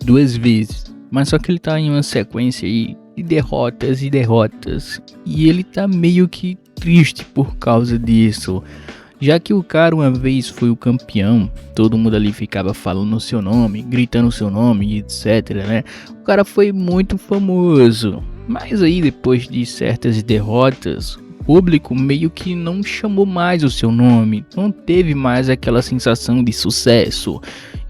2 vezes, mas só que ele tá em uma sequência aí de derrotas e derrotas, e ele tá meio que triste por causa disso. Já que o cara uma vez foi o campeão, todo mundo ali ficava falando o seu nome, gritando o seu nome, etc, né? O cara foi muito famoso, mas aí depois de certas derrotas, o público meio que não chamou mais o seu nome, não teve mais aquela sensação de sucesso.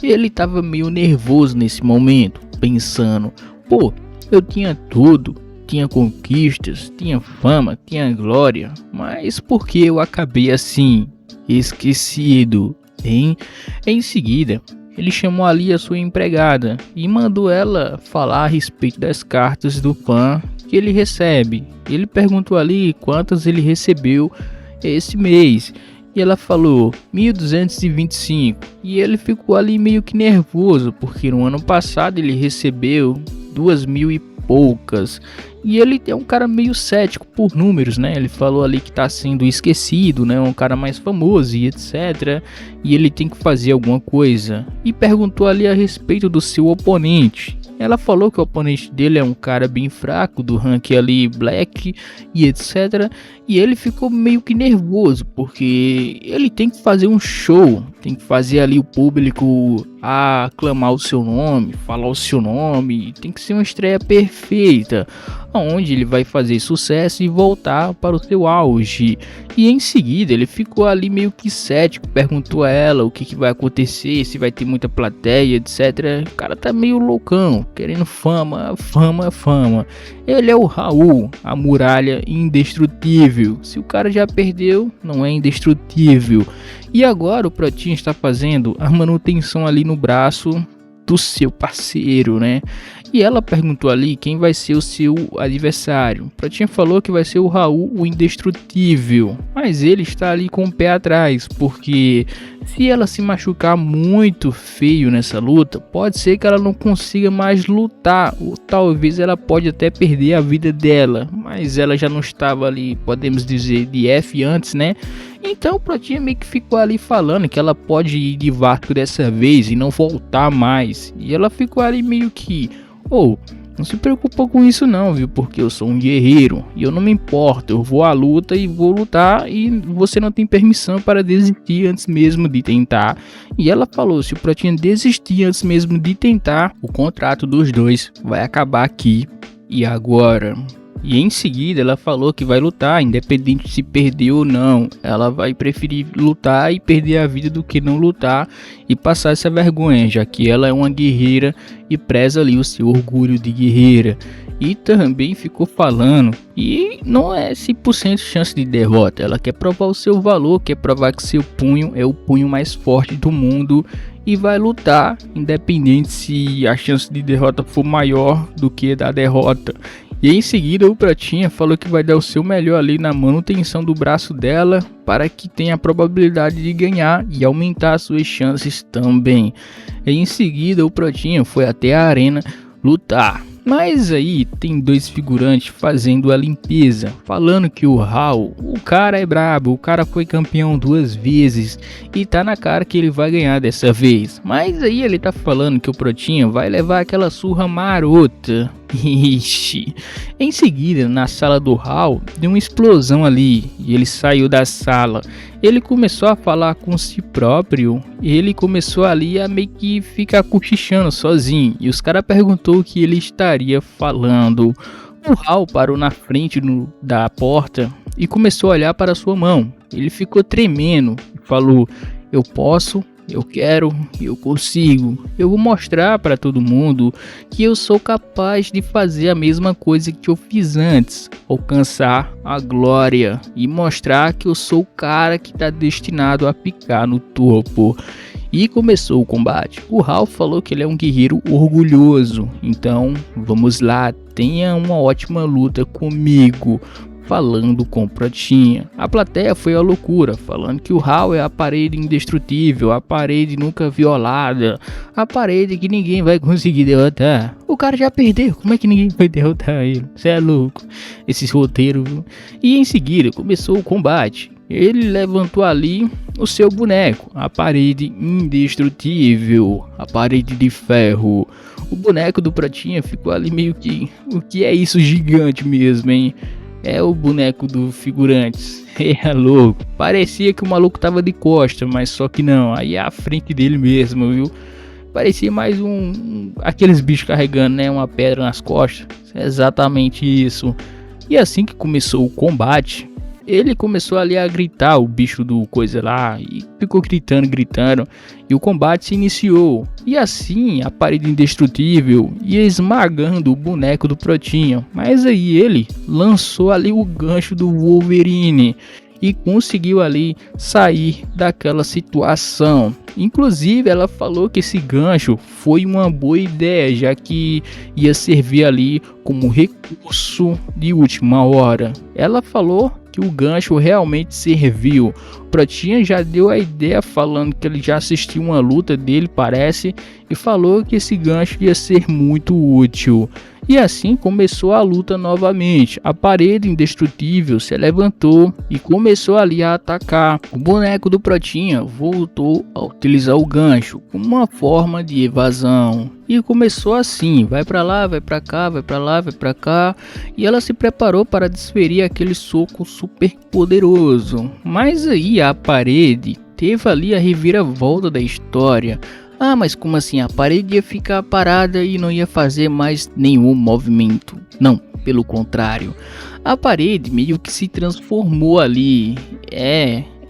E ele tava meio nervoso nesse momento, pensando, pô, eu tinha tudo. Tinha conquistas, tinha fama, tinha glória, mas por que eu acabei assim, esquecido, hein? Em seguida, ele chamou ali a sua empregada e mandou ela falar a respeito das cartas do fã que ele recebe. Ele perguntou ali quantas ele recebeu esse mês. E ela falou 1225. E ele ficou ali meio que nervoso, porque no ano passado ele recebeu 2000 e poucas. E ele é um cara meio cético por números, né? Ele falou ali que tá sendo esquecido, né? Um cara mais famoso e etc. E ele tem que fazer alguma coisa. E perguntou ali a respeito do seu oponente. Ela falou que o oponente dele é um cara bem fraco, do rank ali Black e etc. E ele ficou meio que nervoso, porque ele tem que fazer um show, tem que fazer ali o público aclamar o seu nome, falar o seu nome, tem que ser uma estreia perfeita, onde ele vai fazer sucesso e voltar para o seu auge. E em seguida ele ficou ali meio que cético, perguntou a ela o que vai acontecer, se vai ter muita plateia, etc. O cara tá meio loucão, querendo fama. Ele é o Raul, a muralha indestrutível. Se o cara já perdeu, não é indestrutível. E agora o Pratinha está fazendo a manutenção ali no braço do seu parceiro, né? E ela perguntou ali quem vai ser o seu adversário. O Pratinha falou que vai ser o Raul, o indestrutível. Mas ele está ali com o pé atrás, porque se ela se machucar muito feio nessa luta, pode ser que ela não consiga mais lutar. Ou talvez ela pode até perder a vida dela. Mas ela já não estava ali, podemos dizer, de F antes, né? Então o Pratinha meio que ficou ali falando que ela pode ir de Vasco dessa vez e não voltar mais. E ela ficou ali meio que... não se preocupa com isso não, viu? Porque eu sou um guerreiro e eu não me importo. Eu vou à luta e vou lutar e você não tem permissão para desistir antes mesmo de tentar. E ela falou, se o Pratinha desistir antes mesmo de tentar, o contrato dos dois vai acabar aqui e agora. E em seguida ela falou que vai lutar, independente se perder ou não. Ela vai preferir lutar e perder a vida do que não lutar e passar essa vergonha, já que ela é uma guerreira e preza ali o seu orgulho de guerreira. E também ficou falando e não é 100% chance de derrota. Ela quer provar o seu valor, quer provar que seu punho é o punho mais forte do mundo e vai lutar, independente se a chance de derrota for maior do que da derrota. E em seguida o Pratinha falou que vai dar o seu melhor ali na manutenção do braço dela para que tenha a probabilidade de ganhar e aumentar suas chances também. E em seguida o Pratinha foi até a arena lutar. Mas aí tem dois figurantes fazendo a limpeza, falando que o Raul, o cara é brabo, o cara foi campeão 2 vezes e tá na cara que ele vai ganhar dessa vez. Mas aí ele tá falando que o Pratinha vai levar aquela surra marota. Ixi. Em seguida, na sala do Raul, deu uma explosão ali e ele saiu da sala. Ele começou a falar com si próprio. Ele começou ali a meio que ficar cochichando sozinho. E os caras perguntou o que ele estaria falando. O Raul parou na frente da porta e começou a olhar para sua mão. Ele ficou tremendo e falou: eu posso, eu quero, eu consigo. Eu vou mostrar para todo mundo que eu sou capaz de fazer a mesma coisa que eu fiz antes. Alcançar a glória e mostrar que eu sou o cara que está destinado a ficar no topo. E começou o combate. O Raul falou que ele é um guerreiro orgulhoso. Então vamos lá, tenha uma ótima luta comigo. Falando com o Pratinha. A plateia foi a loucura, falando que o Raul é a parede indestrutível, a parede nunca violada, a parede que ninguém vai conseguir derrotar. O cara já perdeu, como é que ninguém vai derrotar ele? Você é louco, esses roteiros. E em seguida começou o combate. Ele levantou ali o seu boneco, a parede indestrutível, a parede de ferro. O boneco do Pratinha ficou ali meio que... o que é isso gigante mesmo, hein? É o boneco do Figurantes. É louco. Parecia que o maluco tava de costa, mas só que não. Aí é a frente dele mesmo, viu? Parecia mais aqueles bichos carregando, né? Uma pedra nas costas. É exatamente isso. E assim que começou o combate, ele começou ali a gritar, o bicho do coisa lá, e ficou gritando, e o combate se iniciou. E assim, a parede indestrutível ia esmagando o boneco do Pratinha, mas aí ele lançou ali o gancho do Wolverine e conseguiu ali sair daquela situação. Inclusive ela falou que esse gancho foi uma boa ideia, já que ia servir ali como recurso de última hora. Ela falou que o gancho realmente serviu. O Pratinha já deu a ideia falando que ele já assistiu uma luta dele, parece, e falou que esse gancho ia ser muito útil. E assim começou a luta novamente. A parede indestrutível se levantou e começou ali a atacar. O boneco do Pratinha voltou a utilizar o gancho como uma forma de evasão. E começou assim, vai pra lá, vai pra cá, vai pra lá, vai pra cá. E ela se preparou para desferir aquele soco super poderoso. Mas aí a parede teve ali a reviravolta da história. Ah, mas como assim? A parede ia ficar parada e não ia fazer mais nenhum movimento. Não, pelo contrário. A parede meio que se transformou ali.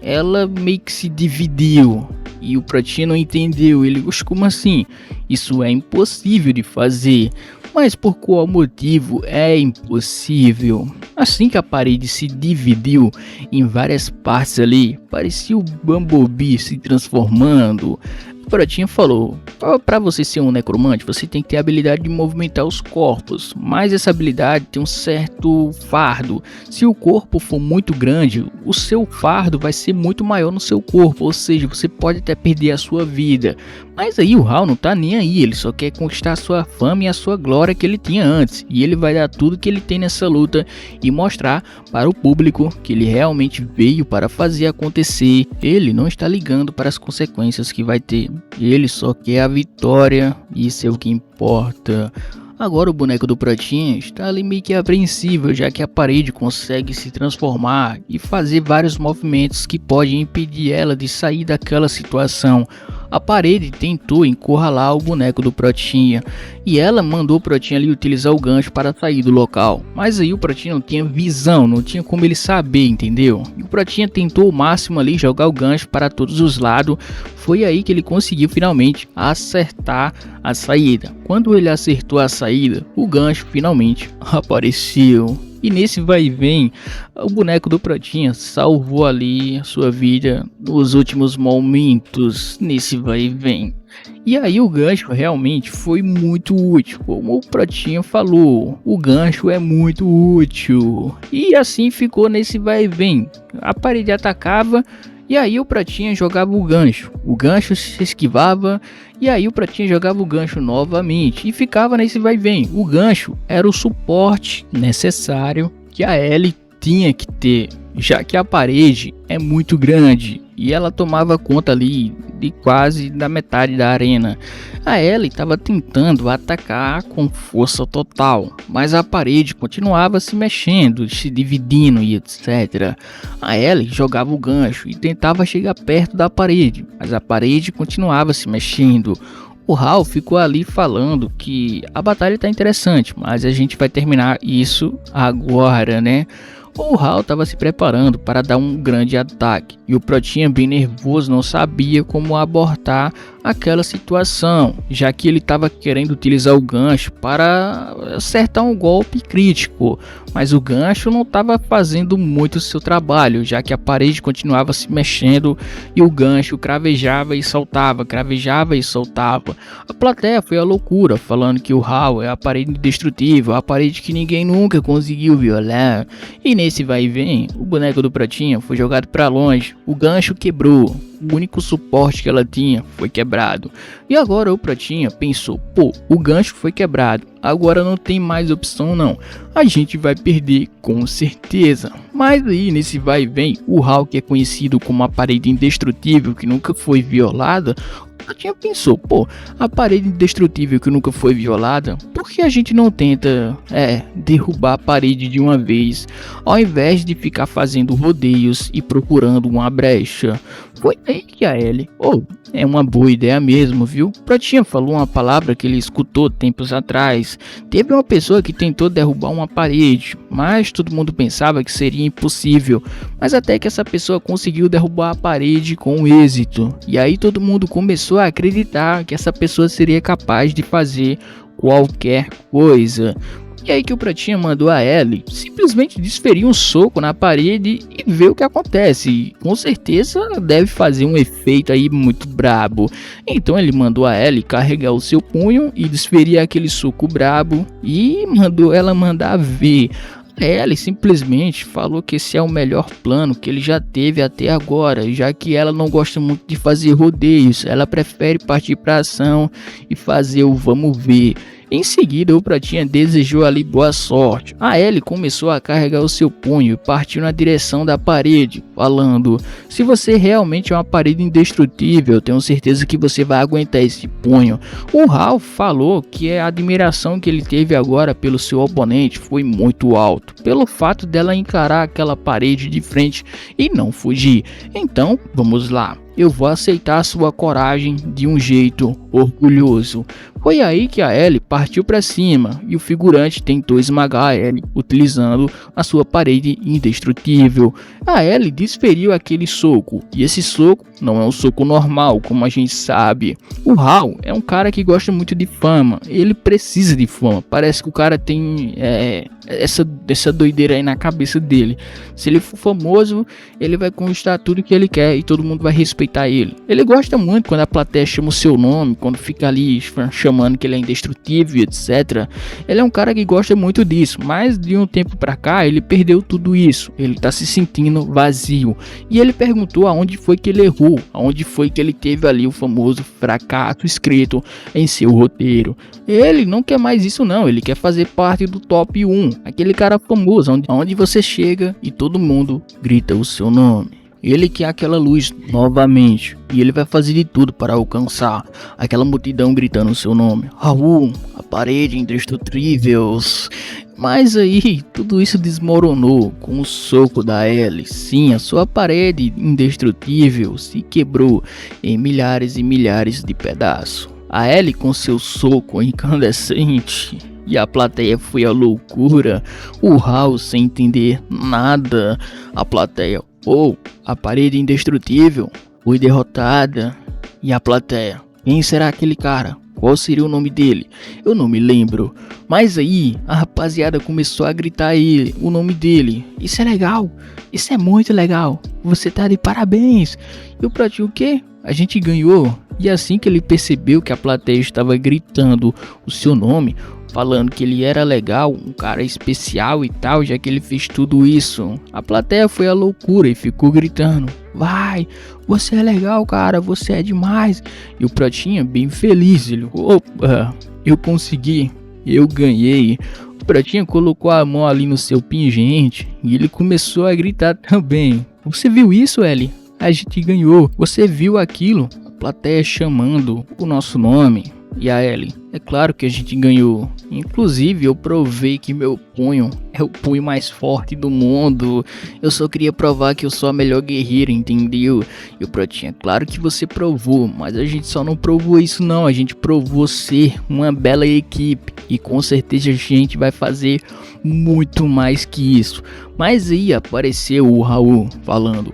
Ela meio que se dividiu. E o Pratinha não entendeu. Ele, como assim? Isso é impossível de fazer. Mas por qual motivo é impossível? Assim que a parede se dividiu em várias partes ali, parecia o Bumblebee se transformando. o Brotinha falou: para você ser um necromante, você tem que ter a habilidade de movimentar os corpos, mas essa habilidade tem um certo fardo. Se o corpo for muito grande, o seu fardo vai ser muito maior no seu corpo, ou seja, você pode até perder a sua vida. Mas aí o Hal não tá nem aí, ele só quer conquistar a sua fama e a sua glória que ele tinha antes, e ele vai dar tudo que ele tem nessa luta e mostrar para o público que ele realmente veio para fazer acontecer. Ele não está ligando para as consequências que vai ter, ele só quer a vitória, isso é o que importa. Agora o boneco do Pratinha está ali meio que apreensível, já que a parede consegue se transformar e fazer vários movimentos que podem impedir ela de sair daquela situação. A parede tentou encurralar o boneco do Pratinha e ela mandou o Pratinha ali utilizar o gancho para sair do local. Mas aí o Pratinha não tinha visão, não tinha como ele saber, entendeu? E o Pratinha tentou o máximo ali jogar o gancho para todos os lados. Foi aí que ele conseguiu finalmente acertar a saída. Quando ele acertou a saída, o gancho finalmente apareceu. E nesse vai e vem, o boneco do Pratinha salvou ali a sua vida nos últimos momentos, nesse vai e vem. E aí o gancho realmente foi muito útil, como o Pratinha falou, o gancho é muito útil. E assim ficou nesse vai e vem, a parede atacava e aí o Pratinha jogava o gancho se esquivava, e aí o Pratinha jogava o gancho novamente, e ficava nesse vai e vem. O gancho era o suporte necessário que a Ellie tinha que ter, já que a parede é muito grande, e ela tomava conta ali de quase da metade da arena. A Ellie estava tentando atacar com força total, mas a parede continuava se mexendo, se dividindo e etc. A Ellie jogava o gancho e tentava chegar perto da parede, mas a parede continuava se mexendo. O Hal ficou ali falando que a batalha está interessante, mas a gente vai terminar isso agora, né? O Hal estava se preparando para dar um grande ataque e o Pratinha, bem nervoso, não sabia como abordar aquela situação, já que ele estava querendo utilizar o gancho para acertar um golpe crítico, mas o gancho não estava fazendo muito seu trabalho, já que a parede continuava se mexendo e o gancho cravejava e soltava, cravejava e soltava. A plateia foi a loucura, falando que o Hal é a parede indestrutível, a parede que ninguém nunca conseguiu violar. E nesse vai e vem, o boneco do Pratinha foi jogado para longe, o gancho quebrou, o único suporte que ela tinha foi quebrado. E agora o Pratinha pensou: pô, o gancho foi quebrado, agora não tem mais opção não, a gente vai perder com certeza. Mas aí nesse vai e vem, o Hal, que é conhecido como a parede indestrutível que nunca foi violada, o Pratinha pensou: pô, a parede indestrutível que nunca foi violada, por que a gente não tenta derrubar a parede de uma vez, ao invés de ficar fazendo rodeios e procurando uma brecha? Foi aí que a Ellie: é uma boa ideia mesmo, viu? Pratinha falou uma palavra que ele escutou tempos atrás. Teve uma pessoa que tentou derrubar uma parede, mas todo mundo pensava que seria impossível. Mas até que essa pessoa conseguiu derrubar a parede com êxito. E aí todo mundo começou a acreditar que essa pessoa seria capaz de fazer qualquer coisa. E aí que o Pratinha mandou a Ellie simplesmente desferir um soco na parede e ver o que acontece. Com certeza deve fazer um efeito aí muito brabo. Então ele mandou a Ellie carregar o seu punho e desferir aquele soco brabo e mandou ela mandar ver. Ellie simplesmente falou que esse é o melhor plano que ele já teve até agora, já que ela não gosta muito de fazer rodeios, ela prefere partir para ação e fazer o vamos ver. Em seguida, o Pratinha desejou ali boa sorte. A Ellie começou a carregar o seu punho e partiu na direção da parede, falando: se você realmente é uma parede indestrutível, tenho certeza que você vai aguentar esse punho. O Hal falou que a admiração que ele teve agora pelo seu oponente foi muito alto, pelo fato dela encarar aquela parede de frente e não fugir. Então, vamos lá. Eu vou aceitar sua coragem de um jeito orgulhoso. Foi aí que a Ellie partiu para cima e o figurante tentou esmagar a Ellie utilizando a sua parede indestrutível. A Ellie desferiu aquele soco e esse soco não é um soco normal, como a gente sabe. O Hal é um cara que gosta muito de fama, ele precisa de fama. Parece que o cara tem essa doideira aí na cabeça dele. Se ele for famoso, ele vai conquistar tudo que ele quer e todo mundo vai respeitar ele. Ele gosta muito quando a plateia chama o seu nome, quando fica ali chamando que ele é indestrutível, etc. Ele é um cara que gosta muito disso, mas de um tempo pra cá ele perdeu tudo isso. Ele tá se sentindo vazio. E ele perguntou aonde foi que ele errou, aonde foi que ele teve ali o famoso fracasso escrito em seu roteiro. Ele não quer mais isso não, ele quer fazer parte do top 1, aquele cara famoso, onde você chega e todo mundo grita o seu nome. Ele quer aquela luz novamente e ele vai fazer de tudo para alcançar aquela multidão gritando o seu nome. Raul, a parede indestrutível. Mas aí tudo isso desmoronou com o soco da Ellie. Sim, a sua parede indestrutível se quebrou em milhares e milhares de pedaços. A Ellie com seu soco incandescente. E a plateia foi a loucura. O Raul sem entender nada. A plateia, a parede indestrutível foi derrotada. E a plateia, quem será aquele cara? Qual seria o nome dele? Eu não me lembro. Mas aí a rapaziada começou a gritar ele, o nome dele. Isso é legal. Isso é muito legal. Você tá de parabéns. E o Pratinho, o quê? A gente ganhou. E assim que ele percebeu que a plateia estava gritando o seu nome, falando que ele era legal, um cara especial e tal, já que ele fez tudo isso, a plateia foi à loucura e ficou gritando: vai, você é legal, cara, você é demais. E o Pratinha bem feliz, ele: opa, eu consegui, eu ganhei. O Pratinha colocou a mão ali no seu pingente e ele começou a gritar também: você viu isso, Ellie? A gente ganhou. Você viu aquilo? A plateia chamando o nosso nome. E a Ellie: é claro que a gente ganhou. Inclusive eu provei que meu punho é o punho mais forte do mundo. Eu só queria provar que eu sou a melhor guerreira, entendeu? E o Pratinha: claro que você provou, mas a gente só não provou isso não. A gente provou ser uma bela equipe. E com certeza a gente vai fazer muito mais que isso. Mas aí apareceu o Raul falando: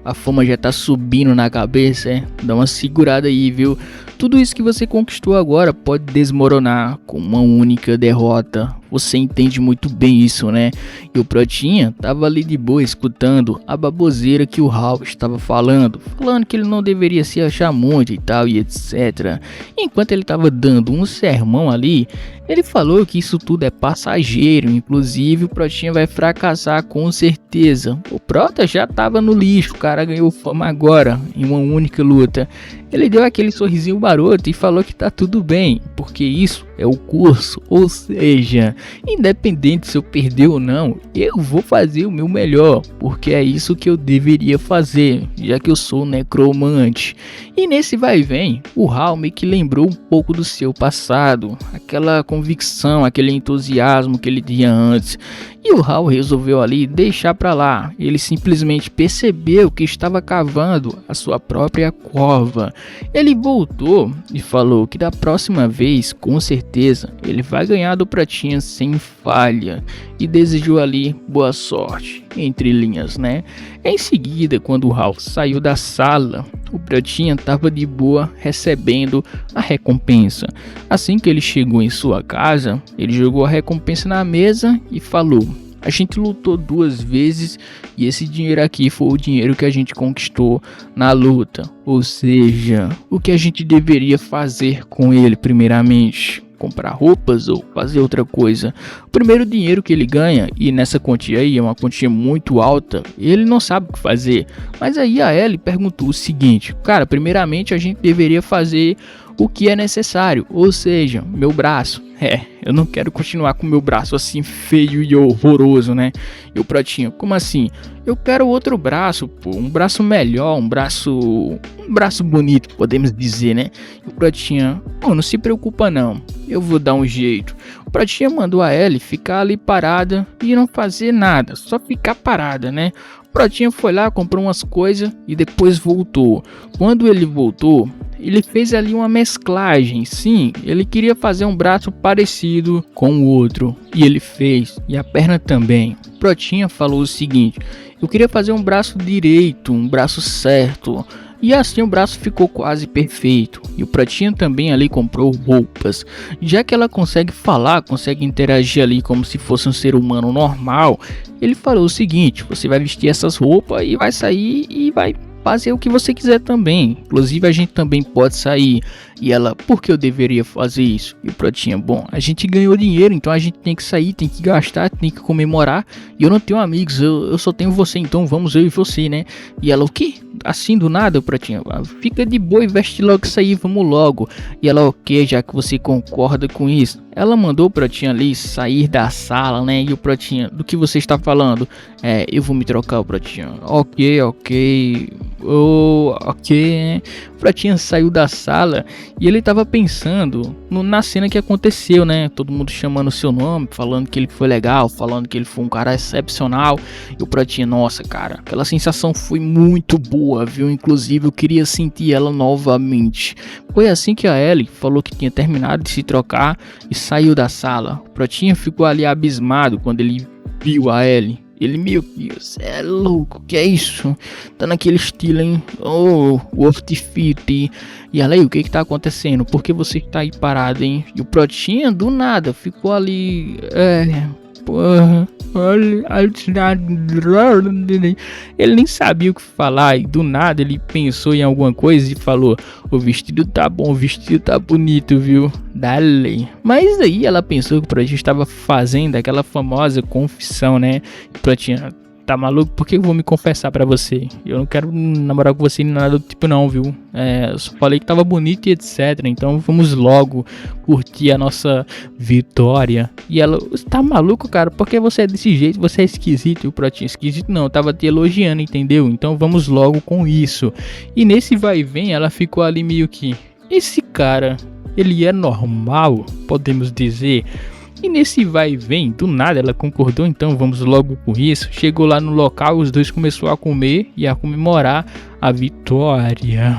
a fama já tá subindo na cabeça, é? Dá uma segurada aí, viu? Tudo isso que você conquistou agora pode desmoronar com uma única derrota. Você entende muito bem isso, né? E o Pratinha tava ali de boa escutando a baboseira que o Raul estava falando que ele não deveria se achar muito e tal e etc. Enquanto ele tava dando um sermão ali, ele falou que isso tudo é passageiro, inclusive o Pratinha vai fracassar com certeza. O Prota já tava no lixo, o cara ganhou fama agora em uma única luta. Ele deu aquele sorrisinho maroto e falou que tá tudo bem, porque isso é o curso, ou seja, independente se eu perder ou não, eu vou fazer o meu melhor, porque é isso que eu deveria fazer, já que eu sou necromante. E nesse vai e vem, o Raul meio que lembrou um pouco do seu passado, aquela convicção, aquele entusiasmo que ele tinha antes. E o Raul resolveu ali deixar pra lá. Ele simplesmente percebeu que estava cavando a sua própria cova. Ele voltou e falou que da próxima vez, com certeza, ele vai ganhar do Pratinha sem falha. E desejou ali boa sorte, entre linhas, né? Em seguida, quando o Raul saiu da sala, o Pratinha estava de boa recebendo a recompensa. Assim que ele chegou em sua casa, ele jogou a recompensa na mesa e falou: a gente lutou 2 vezes e esse dinheiro aqui foi o dinheiro que a gente conquistou na luta. Ou seja, o que a gente deveria fazer com ele primeiramente? Comprar roupas ou fazer outra coisa? O primeiro dinheiro que ele ganha, e nessa quantia aí é uma quantia muito alta, ele não sabe o que fazer. Mas aí a Ellie perguntou o seguinte: cara, primeiramente a gente deveria fazer o que é necessário, ou seja, meu braço. Eu não quero continuar com meu braço assim feio e horroroso, né? E o Pratinha: como assim? Eu quero outro braço, pô, um braço melhor, um braço bonito, podemos dizer, né? E o Pratinha: não se preocupa não, eu vou dar um jeito. O Pratinha mandou a Ellie ficar ali parada e não fazer nada, só ficar parada, né? O Pratinha foi lá, comprou umas coisas e depois voltou. Quando ele voltou, ele fez ali uma mesclagem. Sim, ele queria fazer um braço parecido com o outro, e ele fez, e a perna também. O Pratinha falou o seguinte: eu queria fazer um braço direito, um braço certo. E assim o braço ficou quase perfeito. E o Pratinha também ali comprou roupas. Já que ela consegue falar, consegue interagir ali como se fosse um ser humano normal, ele falou o seguinte: você vai vestir essas roupas e vai sair e vai fazer o que você quiser também. Inclusive a gente também pode sair. E ela: por que eu deveria fazer isso? E o Pratinha: bom, a gente ganhou dinheiro, então a gente tem que sair, tem que gastar, tem que comemorar. E eu não tenho amigos, eu só tenho você, então vamos eu e você, né? E ela: o quê? Assim do nada? O Pratinha: fica de boa e veste logo isso aí, vamos logo. E ela: ok, já que você concorda com isso. Ela mandou o Pratinha ali sair da sala, né? E o Pratinha: do que você está falando? Eu vou me trocar. O Pratinha: ok. Ok. O Pratinha saiu da sala e ele tava pensando na cena que aconteceu, né? Todo mundo chamando o seu nome, falando que ele foi legal, falando que ele foi um cara excepcional. E o Pratinha: nossa, cara, aquela sensação foi muito boa, viu? Inclusive eu queria sentir ela novamente. Foi assim que a Ellie falou que tinha terminado de se trocar e saiu da sala. O Pratinha ficou ali abismado quando ele viu a Ellie. Ele: meu Deus, é louco, que é isso? Tá naquele estilo, hein? Oh, World Fit. E ela: o que tá acontecendo? Por que você tá aí parado, hein? E o Pratinha do nada ficou ali. Porra, ele nem sabia o que falar e do nada ele pensou em alguma coisa e falou: o vestido tá bom, o vestido tá bonito, viu? Dale. Mas aí ela pensou que o Pratinha estava fazendo aquela famosa confissão, né? E o Pratinha: tá maluco? Por que eu vou me confessar pra você? Eu não quero namorar com você nem nada do tipo não, viu? Eu só falei que tava bonito e etc. Então vamos logo curtir a nossa vitória. E ela: você tá maluco, cara? Por que você é desse jeito? Você é esquisito. E o Pratinha: esquisito não, eu tava te elogiando, entendeu? Então vamos logo com isso. E nesse vai e vem ela ficou ali meio que: esse cara, ele é normal? Podemos dizer. E nesse vai e vem, do nada ela concordou, então vamos logo com isso. Chegou lá no local, os dois começaram a comer e a comemorar a vitória.